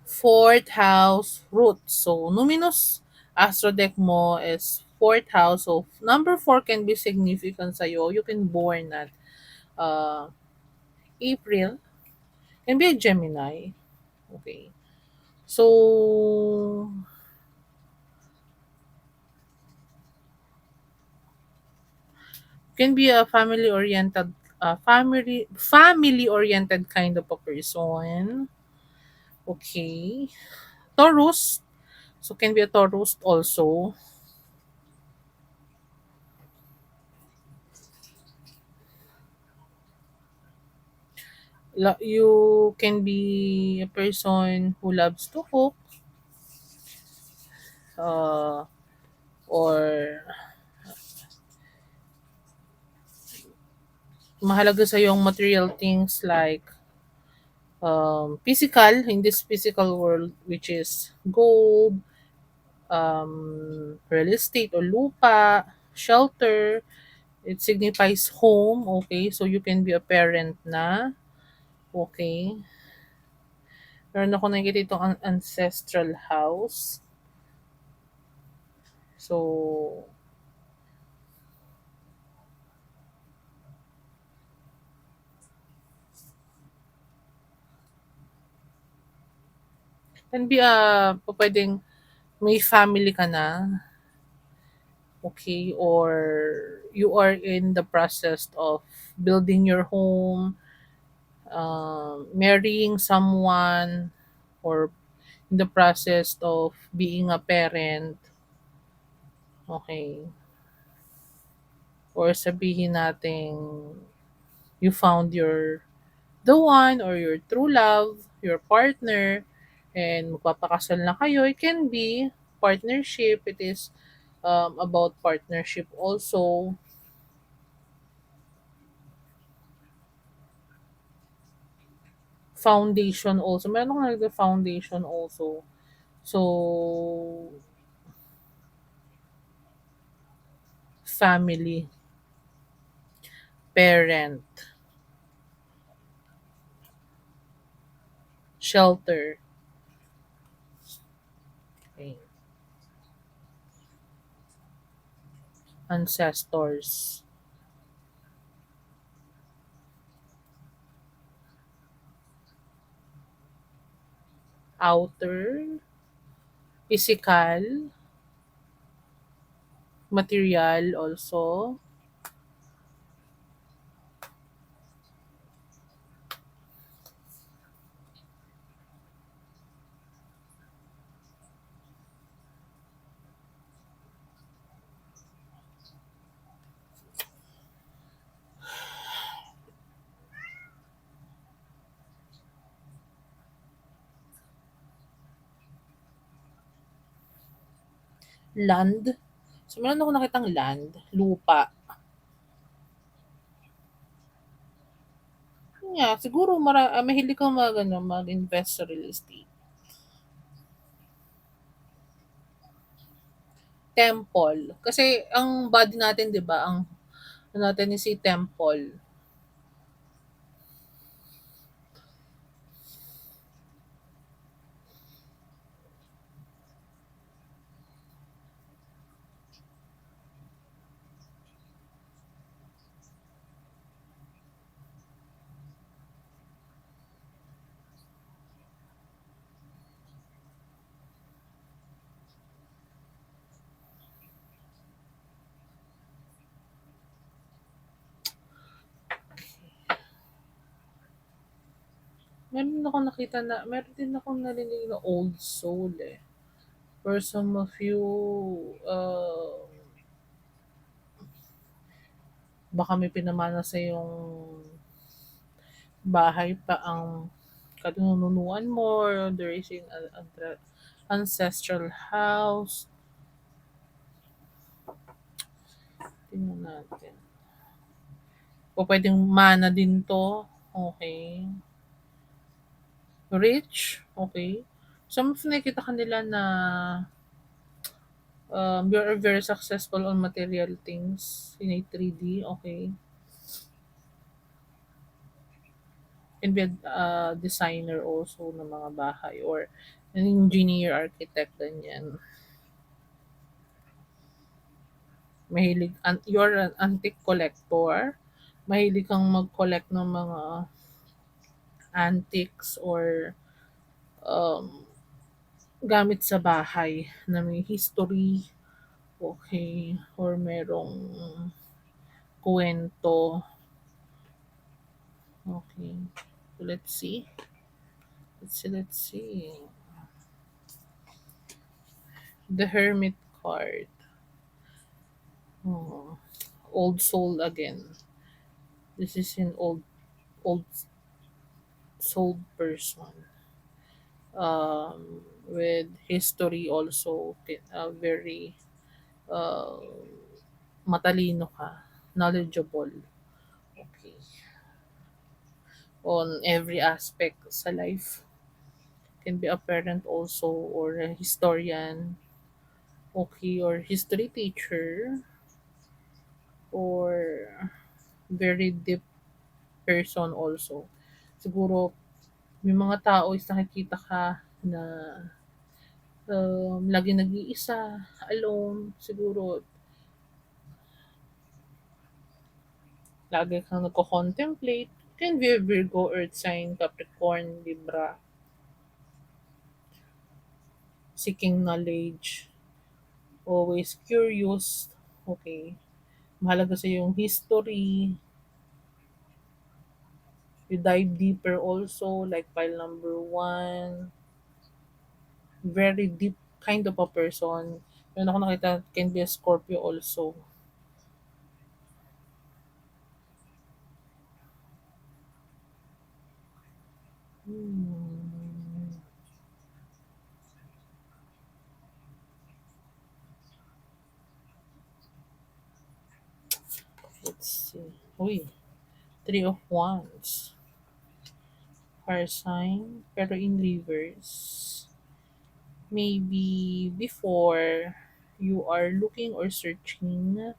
Fourth house roots. So, numinous astro deck mo is fourth house. So, number 4 can be significant sa'yo. You can born at uh, April. Can be a Gemini. Okay. So, can be a family oriented kind of a person. Okay. Taurus. So, can be a Taurus also. You can be a person who loves to cook, uh, or mahalaga sa yung material things like physical, in this physical world, which is gold, real estate or lupa, shelter. It signifies home, okay? So, you can be a parent na, okay? Meron ako nakikita itong ancestral house. So, can be pwedeng may family ka na, okay? Or you are in the process of building your home, marrying someone, or in the process of being a parent, okay? Or sabihin natin you found the one or your true love, your partner, and magpapakasal na kayo. It can be partnership. It is about partnership also. Foundation also. Meron akong nalagay foundation also. So, family, parent, shelter, okay, ancestors, outer, physical, material also, land. So, meron ako nakitang land, lupa. Yun nga, siguro mahilig kang mag-invest sa real estate. Temple. Kasi ang body natin, 'di ba, ang ano natin is si temple. Meron din akong narinig na old soul eh. For some of you, baka may pinamana sa yung bahay pa ang kanununuan mo, or there is an ancestral house. Tingnan natin. O pwedeng mana din to. Okay. Rich. Okay. Some of nakita kanila na you're very successful on material things in a 3D. Okay. Can be a designer also ng mga bahay or an engineer, architect, ganyan. You're an antique collector. Mahilig kang mag-collect ng mga antiques or um, gamit sa bahay na may history, okay, or merong kuwento, okay. So let's see. Let's see. The Hermit card. Oh, old soul again. This is an old soul person. With history also, very uh, matalino ka, knowledgeable. Okay. On every aspect sa life. Can be a parent also or a historian, okay, or history teacher, or very deep person also. Siguro may mga tao is nakikita ka na lagi nag-iisa, alone, siguro lagi kang nagko-contemplate. Can be a Virgo, Earth sign, Capricorn, Libra, seeking knowledge, always curious, okay. Mahalaga sa yung history, you dive deeper also, like pile number one, very deep kind of a person. Meron ako nakita, can be a Scorpio also. Hmm. Let's see. Uy, Three of Wands. Fire sign, pero in reverse. Maybe before you are looking or searching,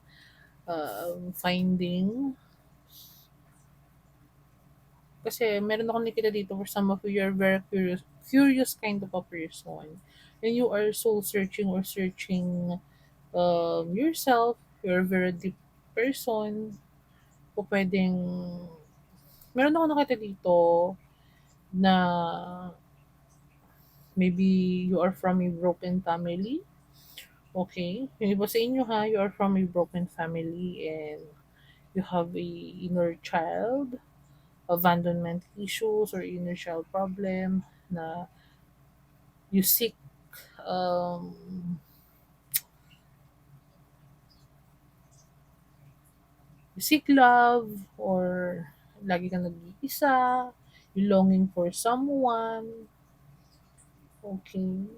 finding, kasi meron akong nakita dito for some of you, you're very curious kind of a person. And you are soul searching or searching yourself, you're a very deep person. O pwedeng, meron ako nakita dito na maybe you are from a broken family. Okay? Yung iba sa inyo ha, you are from a broken family and you have a inner child, abandonment issues or inner child problem na you um, seek love, or lagi kang nag-iisa, you longing for someone, okay.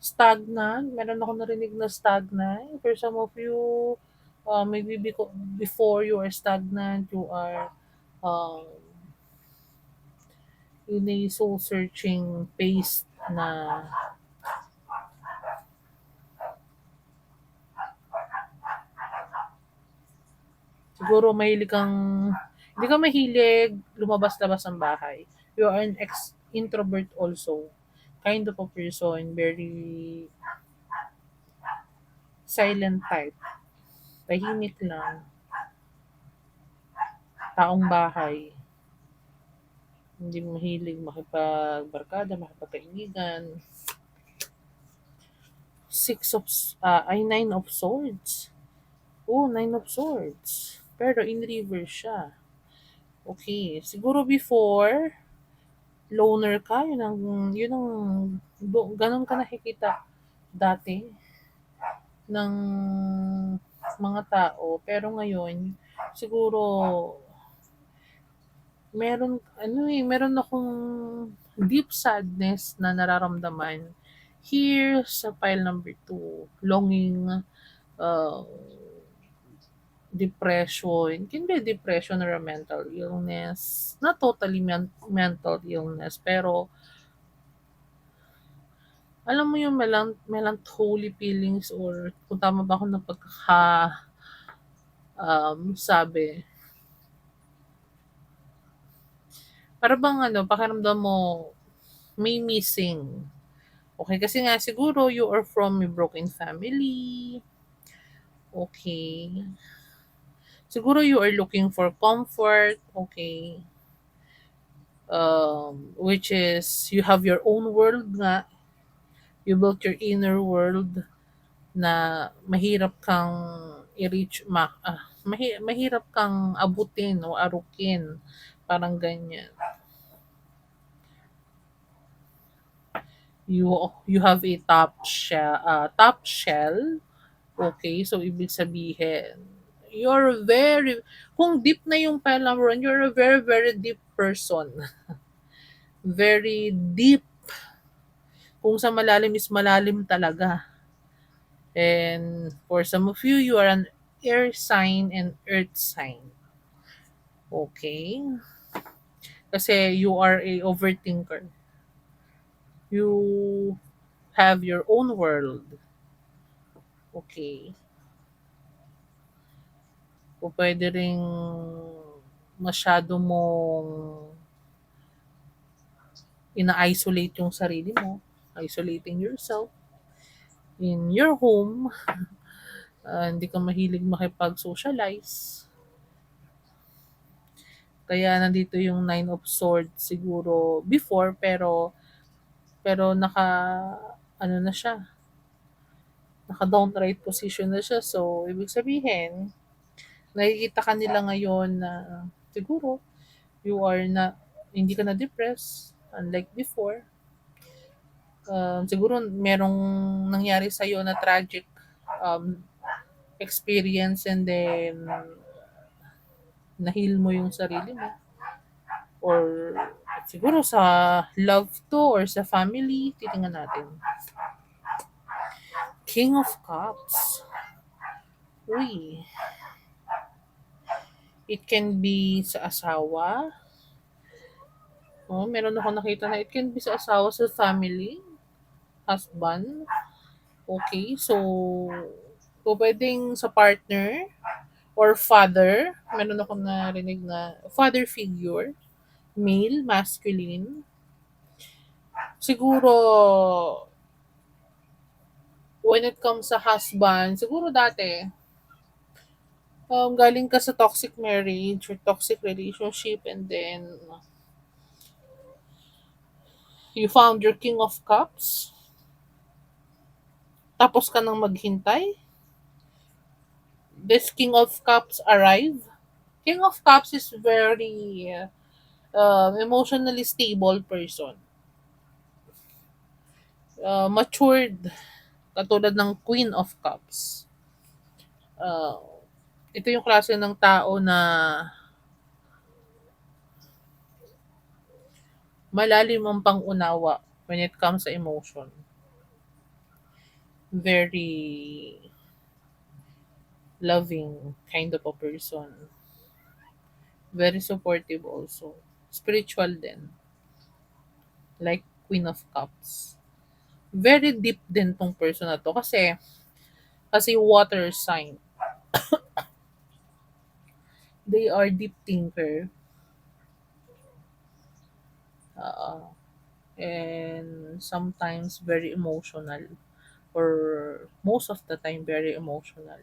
Stagnant, meron ako narinig na stagnant. For some of you, maybe before you are stagnant, you are um, in a soul searching phase na siguro mahilig kang, hindi ka mahilig lumabas-labas ng bahay. You are an introvert also. Kind of a person, very silent type. Tahimik lang, taong bahay. Hindi mahilig makipagbarkada, makipagkaibigan. Nine of swords. Oh, nine of swords. Pero in reverse siya. Okay, siguro before, loner ka, ganun ka nakikita dati ng mga tao. Pero ngayon, siguro, meron akong deep sadness na nararamdaman here sa pile number 2. Longing, uh, depression. Can be depression or a mental illness. Not totally mental illness, pero alam mo yung melancholy feelings or kung tama ba ako ng sabi. Para bang pakiramdam mo may missing. Okay, kasi nga siguro you are from a broken family. Okay. Siguro you are looking for comfort. Okay. Which is you have your own world nga. You built your inner world na mahirap kang mahirap kang abutin o arukin. Parang ganyan. You have a top shell. Okay, so ibig sabihin, you're very, kung deep na yung Palawan, you're a very, very deep person. Very deep. Kung sa malalim is malalim talaga. And for some of you, you are an air sign and earth sign. Okay? Kasi you are a overthinker. You have your own world. Okay? O pwede ring masyado mong ina-isolate yung sarili mo, isolating yourself in your home, hindi ka mahilig makipag-socialize. Kaya nandito yung Nine of Swords siguro before, pero ano na siya, naka downright position na siya. So, ibig sabihin, nakikita ka nila ngayon na siguro you are na hindi ka na depressed unlike before. Siguro merong nangyari sa iyo na tragic um, experience, and then na-heal mo yung sarili mo, or siguro sa love to or sa family. Titingnan natin. King of Cups. Uy. It can be sa asawa. Oh, meron ako nakita na it can be sa asawa, sa family, husband. Okay, so pwedeng sa partner or father. Meron ako narinig na father figure, male, masculine. Siguro, when it comes sa husband, siguro dati, galing ka sa toxic marriage or toxic relationship, and then you found your King of Cups, tapos ka nang maghintay, this King of Cups arrive. King of Cups is very emotionally stable person. Matured, katulad ng Queen of Cups. Uh, ito yung klase ng tao na malalim ang pangunawa when it comes sa emotion. Very loving kind of a person. Very supportive also. Spiritual din. Like Queen of Cups. Very deep din tong person na to kasi water sign. They are deep thinker. Uh, and sometimes very emotional, or most of the time very emotional.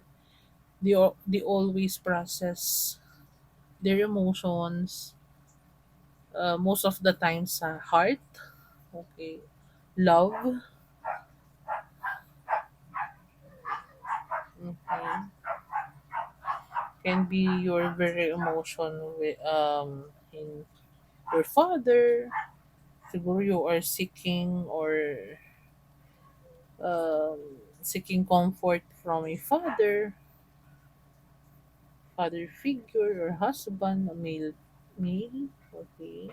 They always process their emotions, most of the time sa heart. Okay. Love. Okay. Can be your very emotion with in your father. Siguro you are seeking or um, seeking comfort from a father figure or husband, a male. Okay.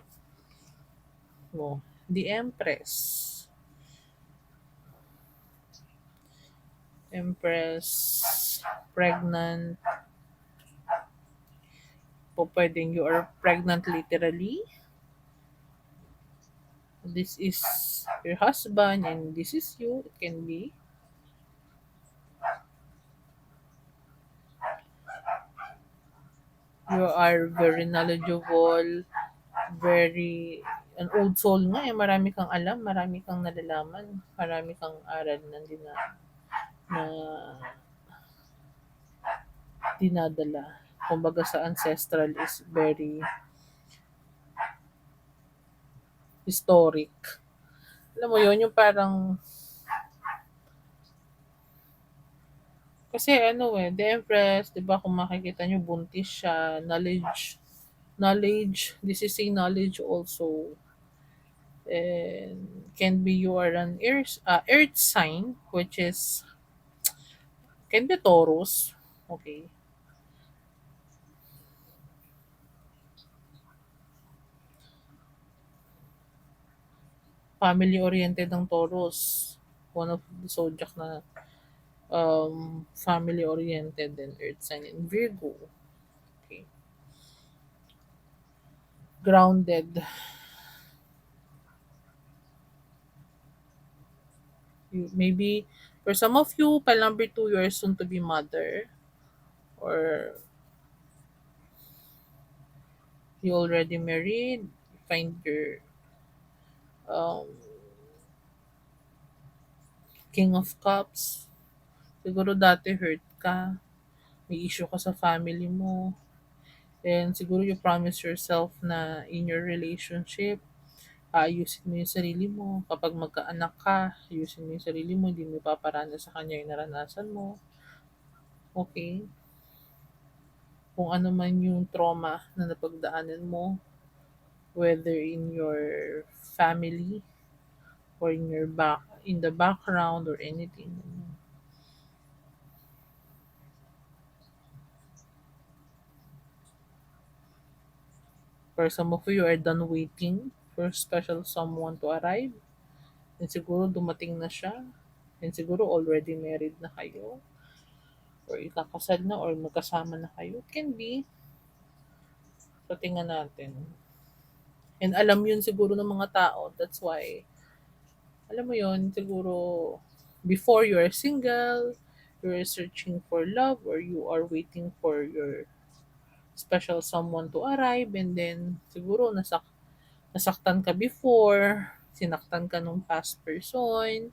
No. The Empress, pregnant, po pwedeng you are pregnant literally. This is your husband and this is you. It can be. You are very knowledgeable, very an old soul nga eh. Marami kang alam, marami kang nalalaman, marami kang aral na na dinadala. Kumbaga sa ancestral is very historic. Alam mo yun, yung parang, kasi ano eh, the Empress, di ba kung makikita nyo, buntis siya, knowledge, this is a knowledge also, and can be you are an earth sign, which is, can be Taurus, okay, family-oriented ang Taurus, one of the zodiac na family-oriented and earth sign in Virgo, okay, grounded. Maybe for some of you, pile number two, you are soon to be mother, or you already married, find your um, king of cups. Siguro dati hurt ka, may issue ka sa family mo, and siguro you promise yourself na in your relationship, ayusin mo yung sarili mo. Kapag magkaanak ka, ayusin mo yung sarili mo, hindi mo ipaparana sa kanya yung naranasan mo. Okay? Kung ano man yung trauma na napagdaanan mo, whether in your family or in the background or anything. For some of you are done waiting for special someone to arrive, and siguro dumating na siya, and siguro already married na kayo, or ikakasal na, or magkasama na kayo. It can be. So, tingnan natin. And alam yun siguro ng mga tao. That's why, alam mo yun, siguro, before you are single, you are searching for love, or you are waiting for your special someone to arrive, and then siguro nasaktan ka before, sinaktan ka nung past person,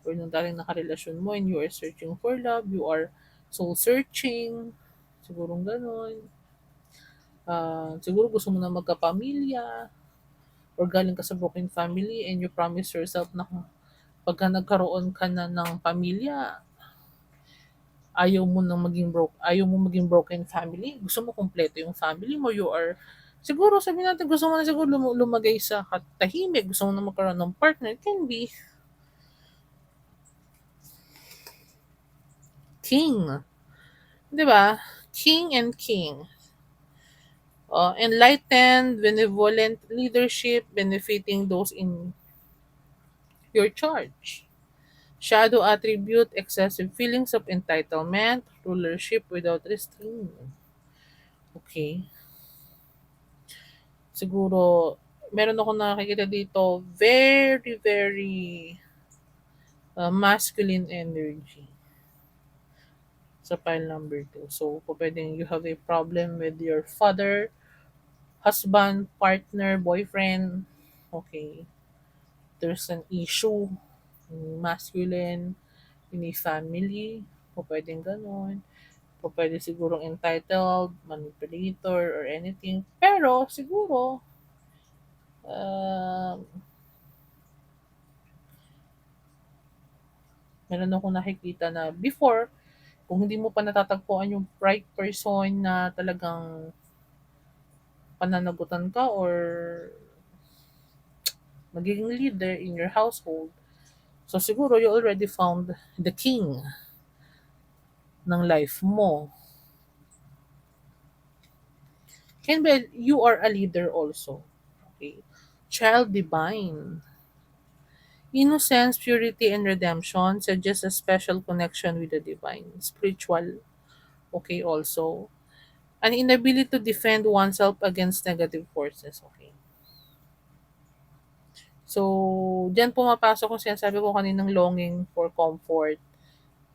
or nung dating nakarelasyon mo, and you are searching for love, you are soul searching, siguro ganon. Siguro gusto mo na magkapamilya, or galing ka sa broken family, and you promise yourself na pagka nagkaroon ka na ng pamilya, ayaw mo maging broken family. Gusto mo kumpleto yung family mo. You are siguro sabihin natin gusto mo na siguro lumagay sa katahimik, gusto mo na magkaroon ng partner. It can be king, 'di ba? King and king. Enlightened, benevolent leadership benefiting those in your charge. Shadow attribute, excessive feelings of entitlement, rulership without restraint. Okay. Siguro, meron ako nakikita dito, very, very masculine energy sa pile number two. So, kung pwedeng you have a problem with your father, husband, partner, boyfriend, okay, there's an issue, masculine, in a family, kung pwedeng ganon. Kung pwede sigurong entitled, manipulator, or anything. Pero, siguro, uh, meron akong nakikita na before, Kung hindi mo pa natatagpuan yung right person na talagang pananagutan ka or magiging leader in your household, so siguro you already found the king ng life mo. And well, you are a leader also. Okay. Child divine. Innocence, purity, and redemption suggest a special connection with the divine. Spiritual, okay, also. An inability to defend oneself against negative forces, okay. So, diyan pumapasok kung sinasabi ko kaninang longing for comfort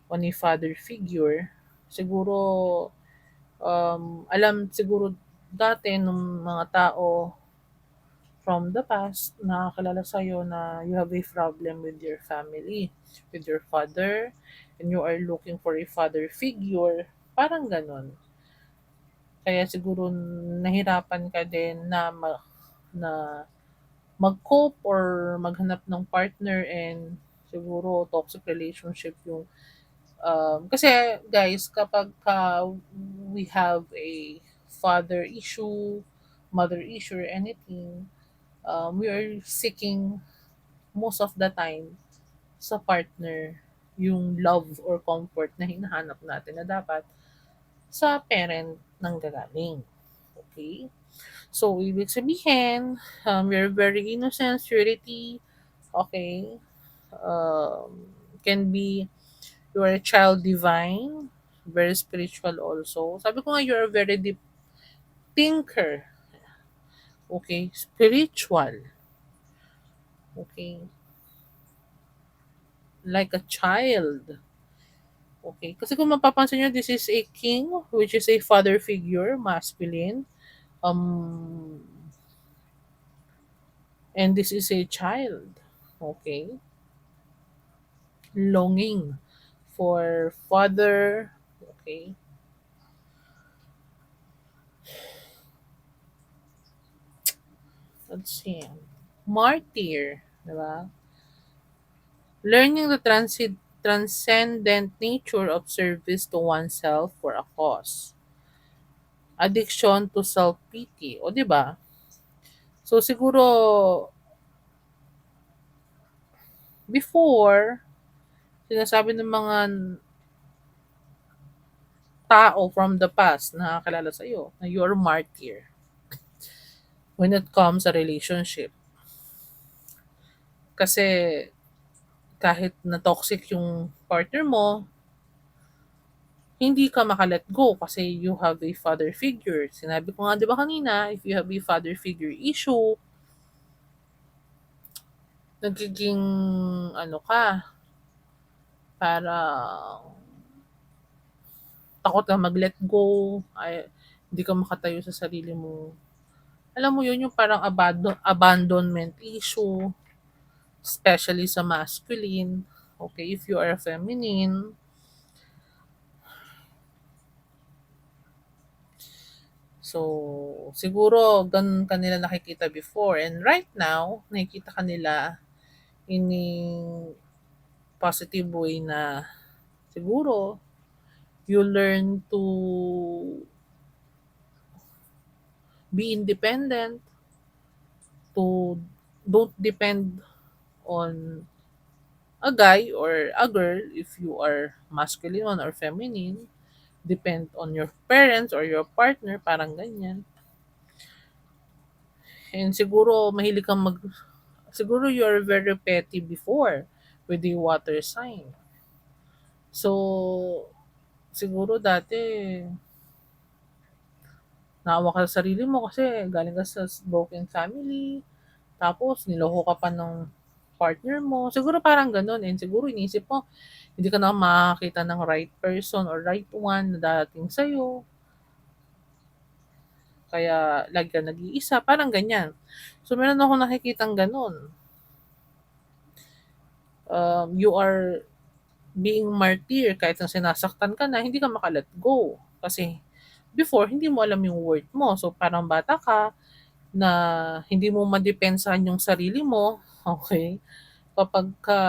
on a father figure. Siguro, alam siguro dati nung mga tao from the past, nakakilala sa'yo na you have a problem with your family, with your father, and you are looking for a father figure, parang ganon. Kaya siguro nahirapan ka din na mag-cope or maghanap ng partner and siguro toxic relationship yung kasi guys kapag we have a father issue, mother issue or anything, we are seeking most of the time sa partner yung love or comfort na hinahanap natin na dapat sa parent ng gagaling. Okay? So, ibig sabihin, you're very innocent, purity, okay, can be, you're a child divine, very spiritual also. Sabi ko nga, you're a very deep thinker, okay, spiritual, okay, like a child. Okay, kasi kung mapapansin nyo, this is a king, which is a father figure, masculine, um, and this is a child, okay, longing for father, okay, let's see, martyr, di ba? Learning the transcendent nature of service to oneself for a cause. Addiction to self-pity, o di ba? So siguro, before, sinasabi ng mga tao from the past na nakakilala sa'yo na you're martyr when it comes sa relationship. Kasi kahit na toxic yung partner mo, hindi ka maka-let go kasi you have a father figure. Sinabi ko nga 'di ba kanina, if you have a father figure issue, nagiging ano ka, parang takot kang mag-let go, ay hindi ka makatayo sa sarili mo. Alam mo 'yun, yung parang abandonment issue, especially sa masculine. Okay, if you are a feminine, so siguro ganun kanila nakikita before and right now nakikita kanila in a positive way na siguro you learn to be independent, to don't depend on a guy or a girl if you are masculine or feminine, depend on your parents or your partner, parang ganyan. And siguro mahilig kang siguro you're very petty before with the water sign. So, siguro dati naawa ka sa sarili mo kasi galing ka sa broken family, tapos niloko ka pa ng partner mo. Siguro parang gano'n and siguro inisip mo hindi ka na makakakita ng right person or right one na darating sa'yo, kaya lagi kang nag-iisa, parang ganyan. So meron akong nakikitang gano'n. You are being martyr kahit na sinasaktan ka na, hindi ka maka-let go. Kasi before, hindi mo alam yung worth mo. So parang bata ka na hindi mo madepensahan yung sarili mo, okay? Kapag ka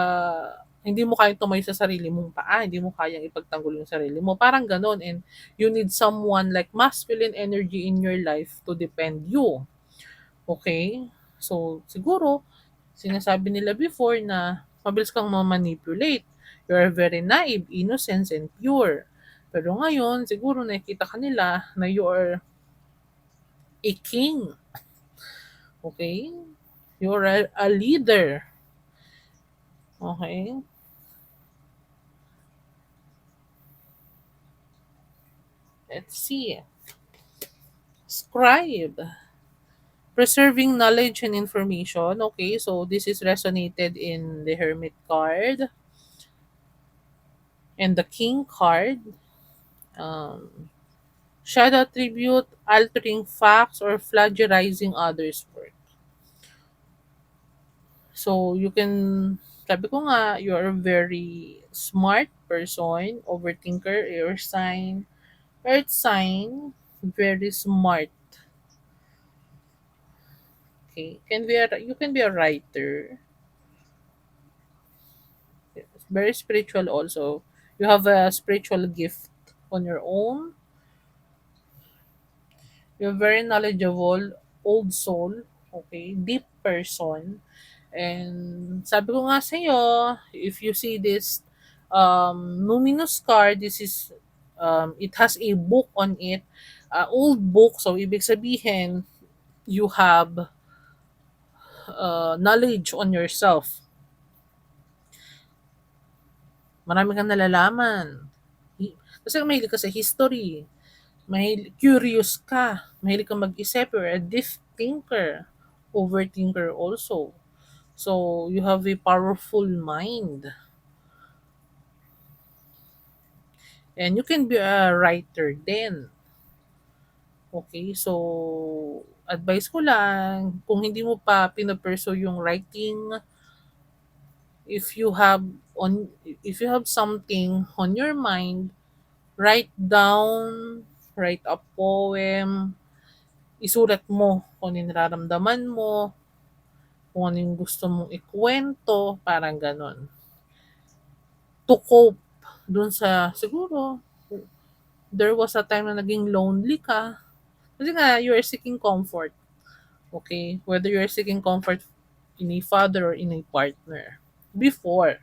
hindi mo kayang tumayo sa sarili mong paa, hindi mo kayang ipagtanggol yung sarili mo, parang gano'n. And you need someone like masculine energy in your life to defend you, okay? So, siguro sinasabi nila before na mabilis kang ma-manipulate, you are very naive, innocent, and pure. Pero ngayon siguro nakikita ka nila na you are a king, okay? You are a leader, okay? Let's see. Scribe. Preserving knowledge and information. Okay, so this is resonated in the Hermit card and the King card. Um, Shadow attribute, altering facts, or plagiarizing others' work. So you can, sabi ko nga, you are a very smart person, overthinker, air sign, earth sign, very smart. Okay, you can be a writer. Yes, very spiritual also. You have a spiritual gift on your own. You're very knowledgeable, old soul, okay, deep person. And sabi ko nga sa'yo, if you see this luminous card, this is, it has a book on it, old book, so ibig sabihin, you have knowledge on yourself. Marami kang nalalaman. Kasi mahilig ka sa history, curious ka, mahilig kang mag-isip, you're a deep thinker, overthinker also. So, you have a powerful mind. And you can be a writer then. Okay, so advice ko lang, kung hindi mo pa pinapursue yung writing, if you have if you have something on your mind, write down, write a poem, isulat mo kung ano yung nararamdaman mo, kung ano yung gusto mong ikwento, parang ganon. To cope dun sa, siguro, there was a time na naging lonely ka. Kasi nga, you are seeking comfort. Okay? Whether you are seeking comfort in a father or in a partner. Before.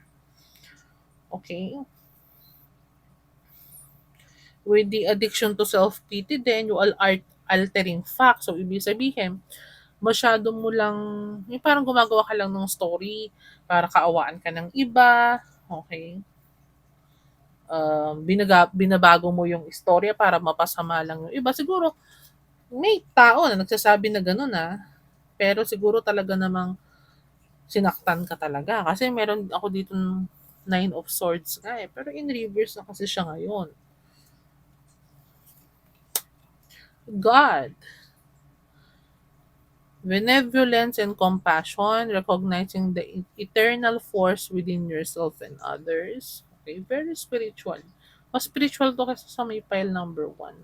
Okay? With the addiction to self-pity, then you are altering facts. So, ibig sabihin, masyado mo lang, yung parang gumagawa ka lang ng story para kaawaan ka ng iba. Okay? Binabago mo yung istorya para mapasama lang yung iba. Siguro, may tao na nagsasabi na gano'n, pero siguro talaga namang sinaktan ka talaga. Kasi meron ako dito Nine of Swords nga pero in reverse na kasi siya ngayon. God. Benevolence and compassion, recognizing the eternal force within yourself and others. Okay, very spiritual. Mas spiritual to kasi sa may pile number 1.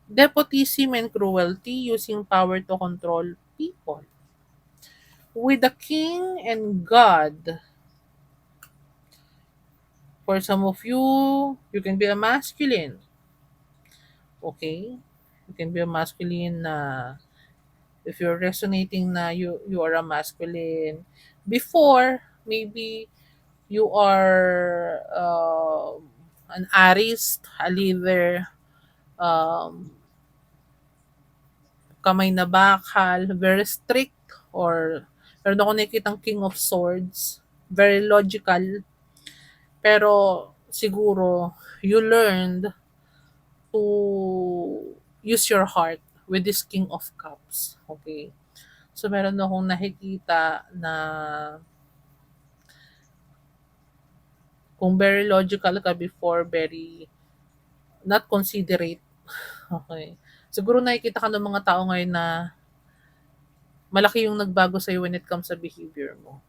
Despotism and cruelty, using power to control people. With the king and God, for some of you, you can be a masculine. Okay? You can be a masculine na if you're resonating na you are a masculine. Before, maybe you are an artist, a leader, um, kamay na bakal, very strict, or meron ako nakikitang King of Swords, very logical, pero siguro you learned to use your heart with this King of Cups. Okay? So, meron akong nakikita na kung very logical ka before, very not considerate. Okay? Siguro nakikita ka ng mga tao ngayon na malaki yung nagbago sa'yo when it comes sa behavior mo.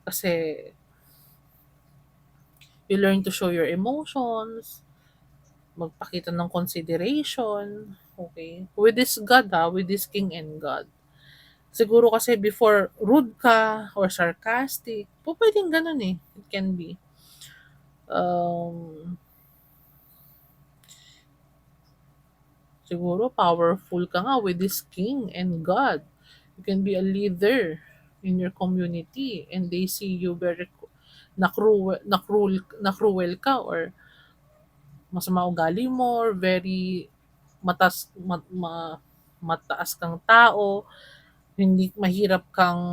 Kasi you learn to show your emotions, magpakita ng consideration, okay? With this God with this King and God. Siguro kasi before rude ka or sarcastic, pupuwedeng gano'n, eh, it can be. Um, Siguro powerful ka nga with this king and God. You can be a leader in your community and they see you very na cruel ka or masama ugali mo or very mataas kang tao, hindi mahirap kang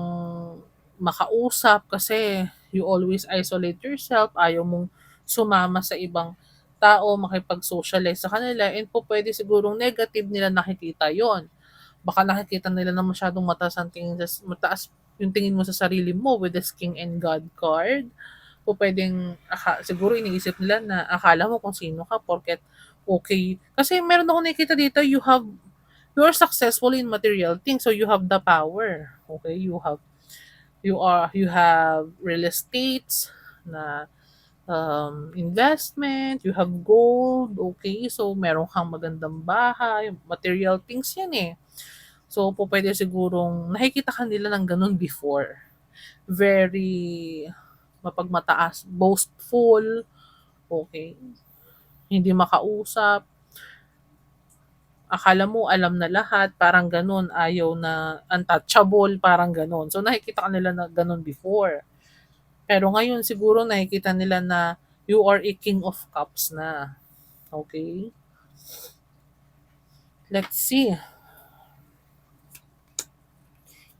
makausap kasi you always isolate yourself, ayaw mong sumama sa ibang tao, makipag-socialize sa kanila and po pwede sigurong negative nila nakikita yon. Baka nakikita nila na masyadong mataas yung tingin mo sa sarili mo with this King and God card. O puwedeng siguro iniisip nila na akala mo kung sino ka porket okay. Kasi meron akong nakikita dito, you are successful in material things, so you have the power, okay? You have real estates na, investment, you have gold, okay? So meron kang magandang bahay, material things 'yan, eh. So pupuwede sigurong nakikita ka nila ng gano'n before. Very mapagmataas, boastful, okay, hindi makausap, akala mo alam na lahat, parang gano'n, ayaw na untouchable, parang gano'n. So nakikita ka nila na gano'n before. Pero ngayon siguro nakikita nila na you are a king of cups na, okay? Let's see,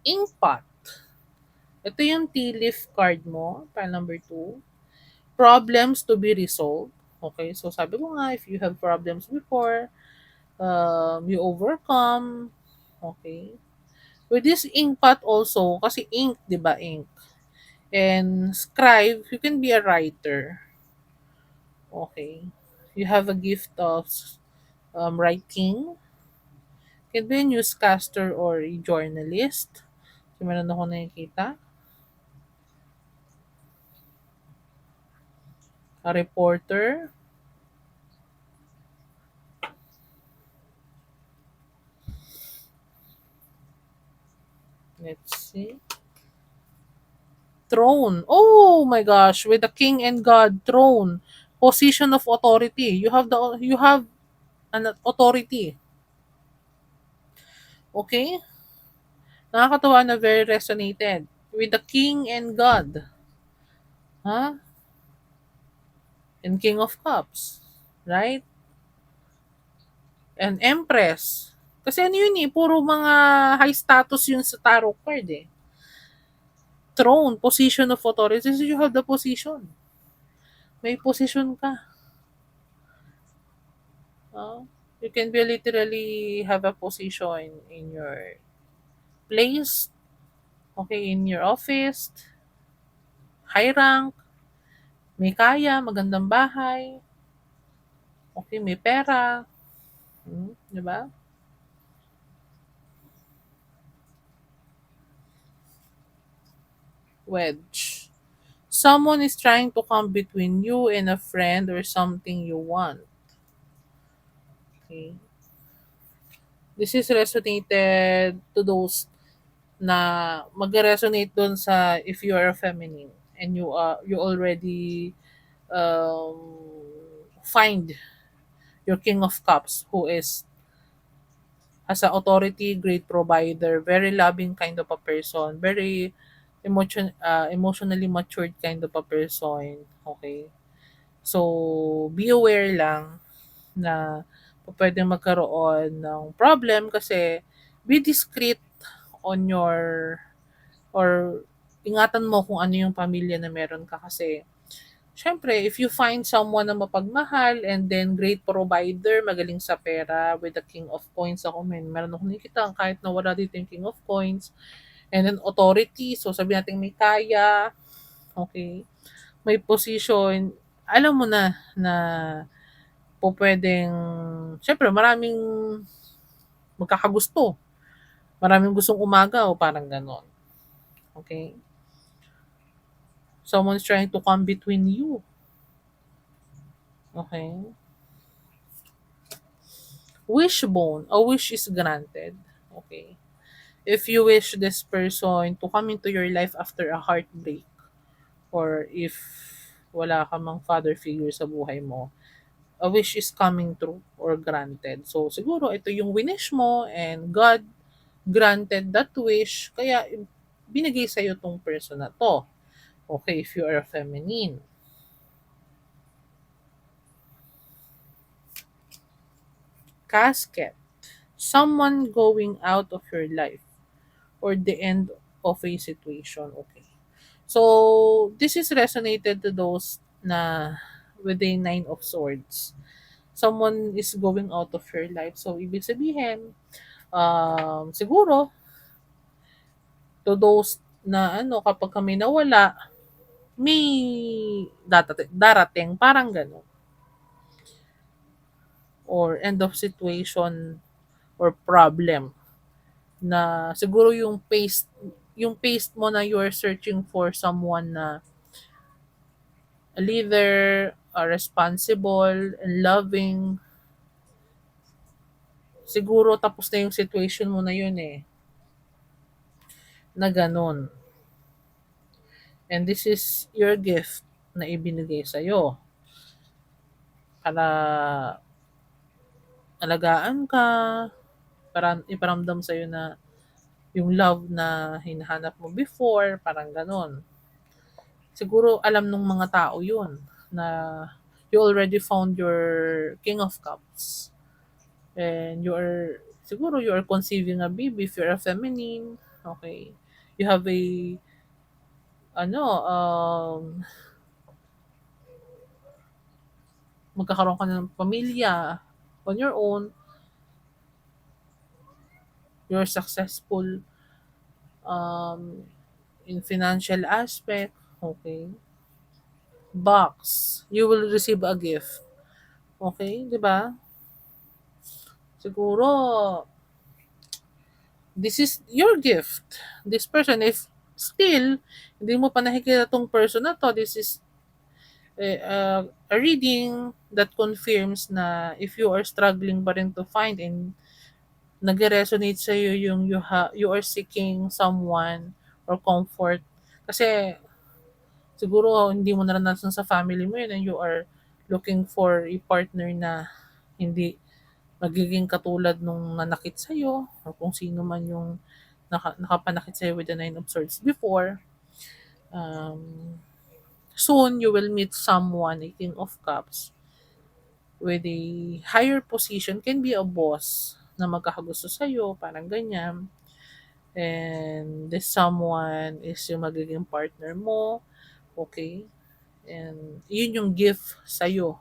inkpot. Ito yung tea leaf card mo, pile number 2. Problems to be resolved. Okay, so sabi ko nga, if you have problems before, you overcome. Okay. With this ink pot also, kasi ink, di ba, ink. And scribe, you can be a writer. Okay. You have a gift of writing. Can be a newscaster or a journalist. So, meron ako nakikita. A reporter. Let's see. Throne. Oh my gosh, with the king and god throne. Position of authority. You have an authority. Okay? Nakakatawa na very resonated with the king and god. Huh? And king of cups. Right? And empress. Kasi ano yun, eh, puro mga high status yun sa tarot card, eh. Throne, position of authority. So you have the position. May position ka. Uh, you can be literally have a position in your place, okay, in your office, high rank, may kaya, magandang bahay, okay, may pera, di ba? Wedge. Someone is trying to come between you and a friend or something you want. Okay. This is resonated to those na mag-resonate dun sa if you are a feminine and you already um, find your king of cups who is as a authority, great provider, very loving kind of a person, very emotionally matured kind of a person. Okay. So, be aware lang na pwede magkaroon ng problem kasi be discreet on your or ingatan mo kung ano yung pamilya na meron ka kasi syempre, if you find someone na mapagmahal and then great provider, magaling sa pera with the king of coins ako, meron akong nakikita kahit na wala dito yung king of coins and then authority, so sabi natin may kaya, okay, may position, alam mo na po pwedeng, syempre maraming magkakagusto, maraming gustong umagaw, parang ganon. Okay? Someone's trying to come between you. Okay? Wishbone, a wish is granted. Okay? if you wish this person to come into your life after a heartbreak, or if wala ka mang father figure sa buhay mo, a wish is coming true or granted. So siguro ito yung winish mo and God granted that wish, kaya binigay sa'yo tong person na to. Okay, if you are a feminine. Casket. Someone going out of your life or the end of a situation. Okay. So, this is resonated to those na with the Nine of Swords. Someone is going out of your life. So, ibig sabihin, siguro, to those na ano, kapag kami nawala, may darating, parang gano'n. Or end of situation or problem na siguro yung pace mo na you're searching for someone na a leader, a responsible, and loving, siguro tapos na yung situation mo na yun eh, na ganun. And this is your gift na ibinigay sa'yo para alagaan ka, para iparamdam sa'yo na yung love na hinahanap mo before, parang ganun. Siguro alam nung mga tao yun na you already found your King of Cups. And you are conceiving a baby if you're a feminine. Okay. You have a, ano, magkakaroon ka ng pamilya on your own. You're successful um, in financial aspect. Okay. Box. You will receive a gift. Okay, di ba? Siguro, this is your gift. This person, if still, hindi mo pa nakikita tong person na to, this is a reading that confirms na if you are struggling pa rin to find and nag-resonate sa iyo yung you are seeking someone or comfort. Kasi siguro hindi mo naranasan sa family mo yun and you are looking for a partner na hindi magiging katulad nung nanakit sa'yo or kung sino man yung nakapanakit sa'yo with the Nine of Swords before. Um, Soon, you will meet someone, a King of Cups, with a higher position, can be a boss na magkakagusto sa'yo, parang ganyan. And this someone is yung magiging partner mo, okay? And yun yung gift sa'yo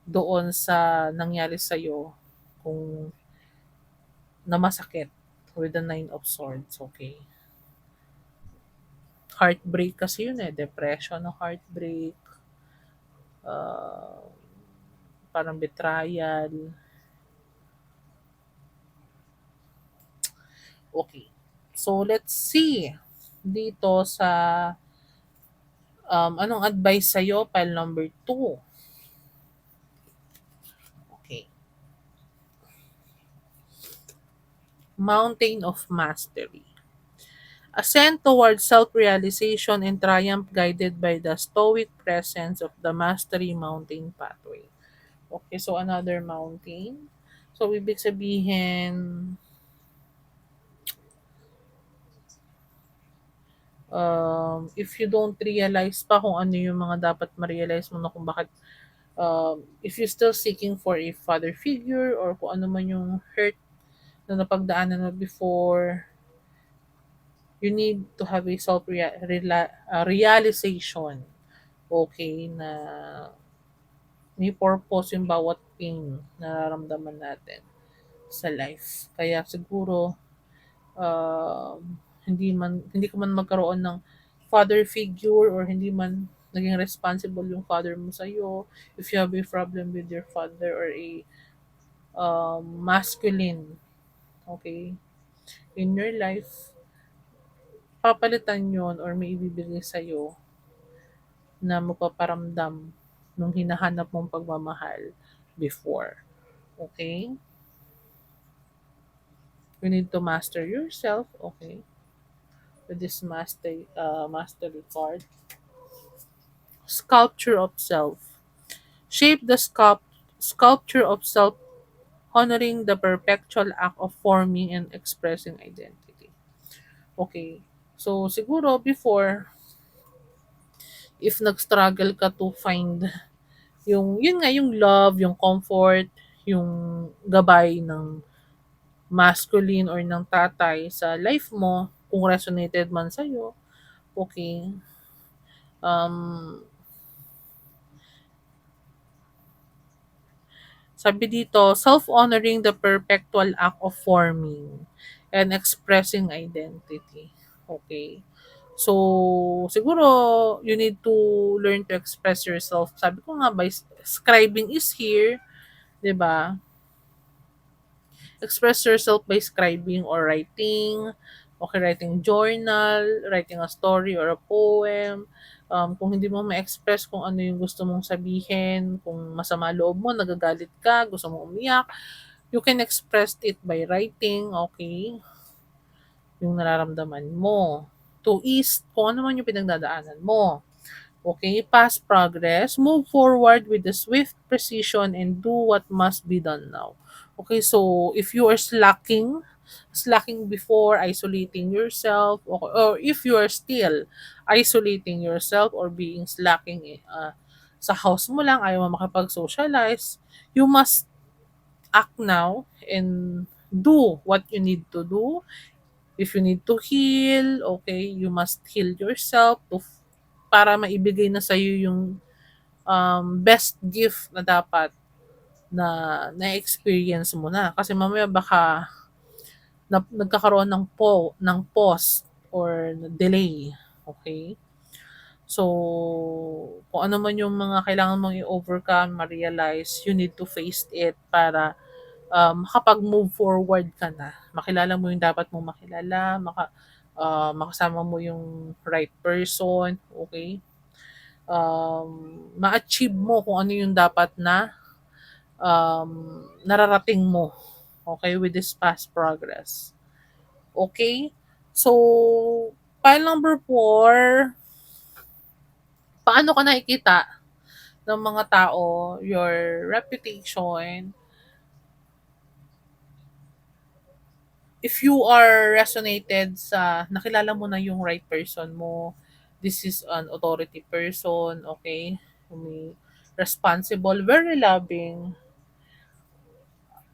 doon sa nangyari sa'yo kung na masakit with the Nine of Swords, okay? Heartbreak kasi yun eh, depression o heartbreak, uh, parang betrayal. Okay. So, let's see dito sa anong advice sa'yo, pile number 2. Okay. Mountain of Mastery. Ascend towards self-realization and triumph guided by the stoic presence of the Mastery Mountain Pathway. Okay, so another mountain. So, ibig sabihin, if you don't realize pa kung ano yung mga dapat ma-realize mo na kung bakit, if you're still seeking for a father figure or kung ano man yung hurt na napagdaanan mo before, you need to have a realization, okay, na may purpose yung bawat pain na nararamdaman natin sa life. Kaya siguro, hindi ka man magkaroon ng father figure or hindi man naging responsible yung father mo sa iyo, if you have a problem with your father or a masculine, okay, in your life, papalitan yon or may ibibigay sa iyo na magpaparamdam nung hinahanap mong pagmamahal before. Okay? You need to master yourself, okay, with this mastery card. Sculpture of self. Shape the sculpture of self, honoring the perpetual act of forming and expressing identity. Okay. So, siguro before, if nag-struggle ka to find yun nga, yung love, yung comfort, yung gabay ng masculine or ng tatay sa life mo, kung resonated man sa'yo, okay. Um, Sabi dito, self-honoring the perpetual act of forming and expressing identity. Okay. So, siguro, you need to learn to express yourself. Sabi ko nga, by scribing is here, 'di ba? Express yourself by scribing or writing. Okay, writing journal, writing a story or a poem. Kung hindi mo ma-express kung ano yung gusto mong sabihin, kung masama loob mo, nagagalit ka, gusto mong umiyak, you can express it by writing, okay? Yung nararamdaman mo. To ease kung ano man yung pinagdadaanan mo. Okay, past progress, move forward with the swift precision and do what must be done now. Okay, so if you are slacking before, isolating yourself, or if you are still isolating yourself or being slacking sa house mo lang, ayaw mo makipag-socialize, you must act now and do what you need to do. If you need to heal, okay, you must heal yourself para maibigay na sa'yo yung best gift na dapat na-experience mo na. Kasi mamaya baka nagkakaroon ng pause or delay. Okay? So, kung ano man yung mga kailangan mong i-overcome, ma-realize, you need to face it para makapag-move forward ka na. Makilala mo yung dapat mong makilala, makasama mo yung right person, okay? Ma-achieve mo kung ano yung dapat na nararating mo, okay, with this past progress. Okay? So, file number 4, paano ka nakikita ng mga tao, your reputation, if you are resonated sa nakilala mo na yung right person mo, this is an authority person, okay? May responsible, very loving.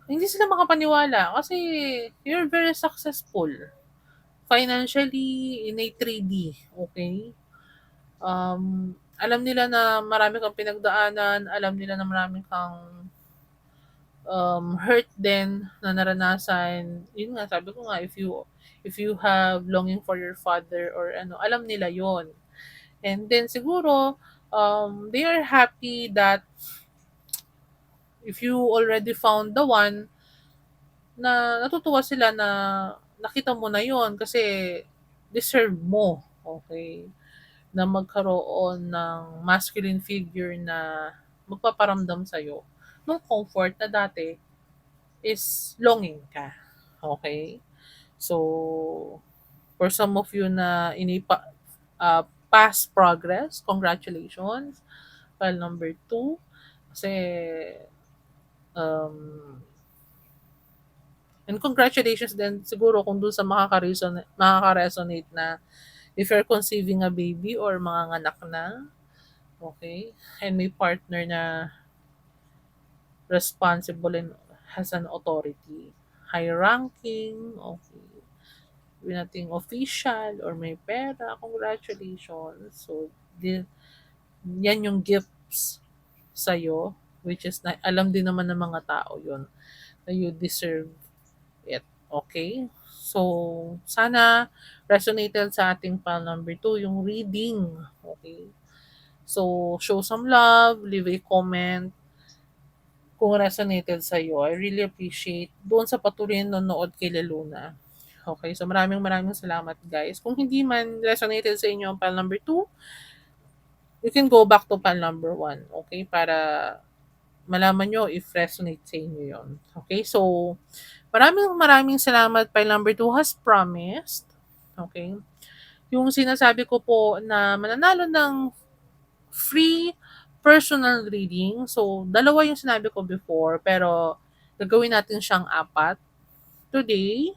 Hindi sila makapaniwala kasi you're very successful. Financially, in a 3D, okay? Alam nila na marami kang pinagdaanan, alam nila na marami kang hurt din na naranasan. Yun nga, sabi ko nga, if you have longing for your father or ano, alam nila yon. And then siguro, they are happy that if you already found the one, na natutuwa sila na nakita mo na yon kasi deserve mo, okay, na magkaroon ng masculine figure na magpaparamdam sa'yo ng comfort na dati is longing ka. Okay? So, for some of you na past progress, congratulations. File number 2. Kasi, um, and congratulations din siguro kung dun sa makaka-resonate na if you're conceiving a baby or mga anak na, okay, and may partner na responsible and has an authority, high ranking, okay, nating official or may pera, congratulations. So, yan yung gifts sa'yo, which is na, alam din naman ng mga tao yon na you deserve it. Okay? So, sana resonated sa ating file number 2, yung reading. Okay? So, show some love, leave a comment kung resonated sa'yo. I really appreciate doon sa patuloy na nanonood kay Laluna. Okay, so maraming maraming salamat guys. Kung hindi man resonated sa inyo ang file number 2, you can go back to file number 1, okay, para malaman nyo if resonate sa inyo yun. Okay, so maraming salamat. File number 2 has promised. Okay, yung sinasabi ko po na mananalo ng free personal reading. So, dalawa yung sinabi ko before, pero gagawin natin siyang 4 today.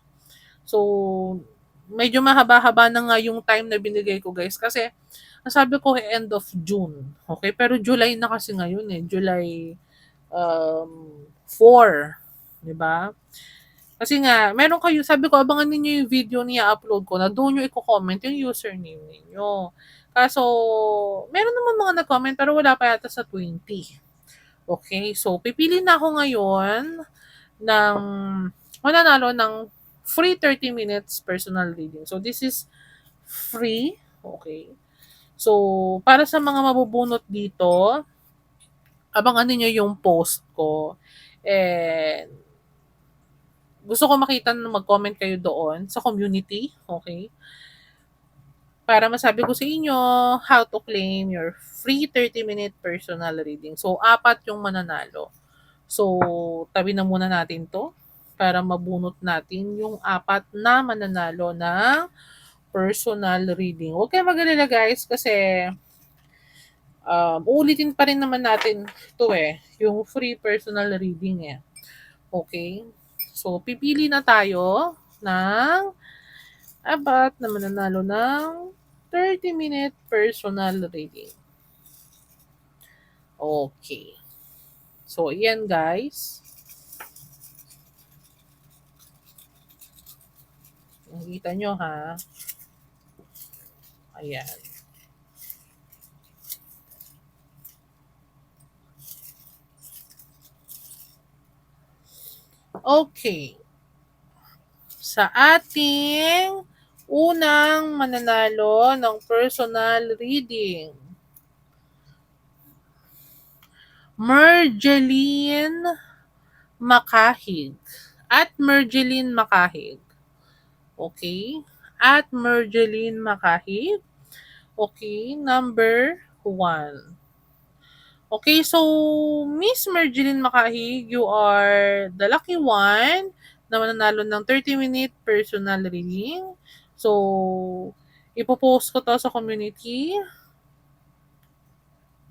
So, medyo mahaba-haba na nga yung time na binigay ko guys kasi nasabi ko end of June. Okay? Pero July na kasi ngayon eh. July 4. 'Di ba? Kasi nga, meron kayo, sabi ko, abangan ninyo yung video niya upload ko na doon nyo i-comment yung username ninyo. Kaso, meron naman mga nag-comment pero wala pa yata sa 20. Okay, so pipili na ako ngayon ng mananalo ng free 30 minutes personal reading. So, this is free. Okay. So, para sa mga mabubunot dito, abangan niyo yung post ko. And gusto ko makita na mag-comment kayo doon sa community, okay? Para masabi ko sa inyo how to claim your free 30-minute personal reading. So, 4 yung mananalo. So, tabi na muna natin to para mabunot natin yung 4 na mananalo ng personal reading. Huwag kayo mag-alala guys kasi uulitin pa rin naman natin to eh, yung free personal reading eh. Okay? So, pipili na tayo ng apat na mananalo ng 30-minute personal reading. Okay. So, ayan guys. Nakita nyo ha. Ayan. Okay. Sa ating unang mananalo ng personal reading, Mergeline Makahig. At Mergeline Makahig. Okay? At Mergeline Makahig. Okay, number 1. Okay, so Miss Mergeline Makahig, you are the lucky one na mananalo ng 30-minute personal reading. So, ipopost ko to sa community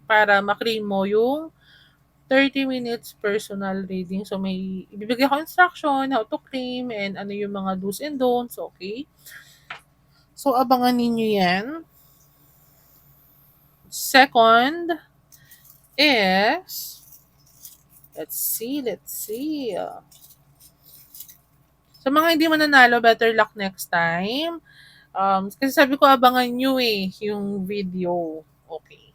para makleim mo yung 30 minutes personal reading. So, may ibibigay ko instruction how to claim and ano yung mga do's and don'ts. Okay? So, abangan ninyo yan. Second is, let's see. Sa mga hindi mananalo, better luck next time. Kasi sabi ko, abangan nyo eh, yung video. Okay.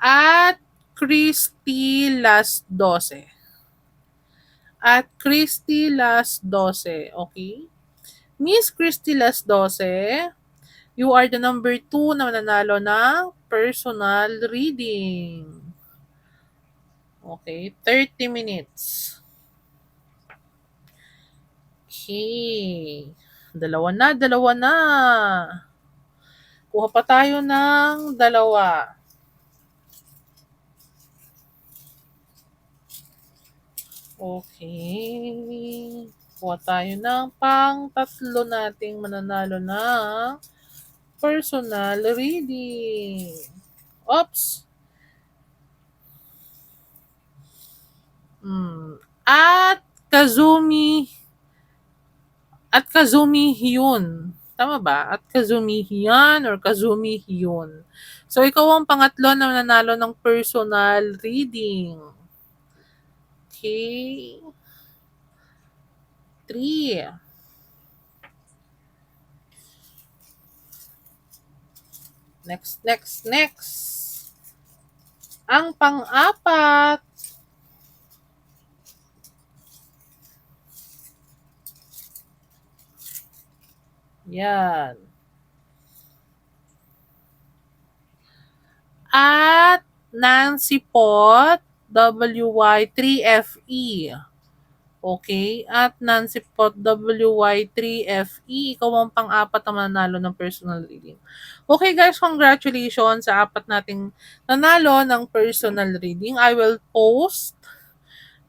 At Christy Las 12. At Christy Las 12. Okay? Miss Christy Las 12, you are the number 2 na mananalo ng personal reading. Okay, 30 minutes. Okay. Dalawa na. Kuha pa tayo ng 2. Okay. Kuha tayo ng pang-3 nating mananalo ng personal reading. Oops. At Kazumi Hyun. Tama ba? At Kazumi Hyun or Kazumi Hyun. So, ikaw ang pangatlo na nanalo ng personal reading. Okay. 3. Next. Ang pang-4. Yan. At Nancy Pot, WY3FE. Okay, at Nancy Pot WY3FE, ikaw ang pang-apat na mananalo ng personal reading. Okay guys, congratulations sa apat nating nanalo ng personal reading. I will post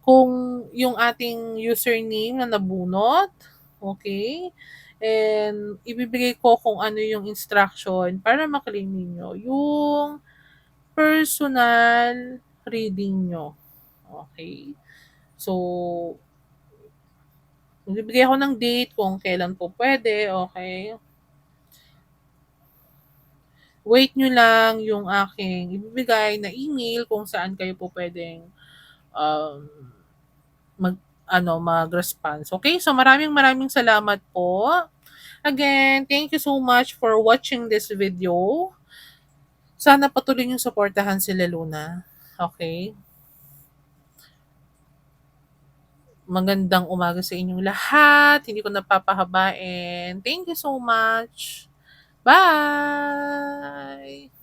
kung yung ating username na nabunot. Okay? And ibibigay ko kung ano yung instruction para maklaim ninyo yung personal reading nyo. Okay? So, magbibigay ako ng date kung kailan po pwede, okay? Wait nyo lang yung aking ibibigay na email kung saan kayo po pwedeng um, mag-response. Okay? So maraming maraming salamat po. Again, thank you so much for watching this video. Sana patuloy niyong suportahan sila Luna. Okay? Magandang umaga sa inyong lahat. Hindi ko napapahabain. Thank you so much. Bye!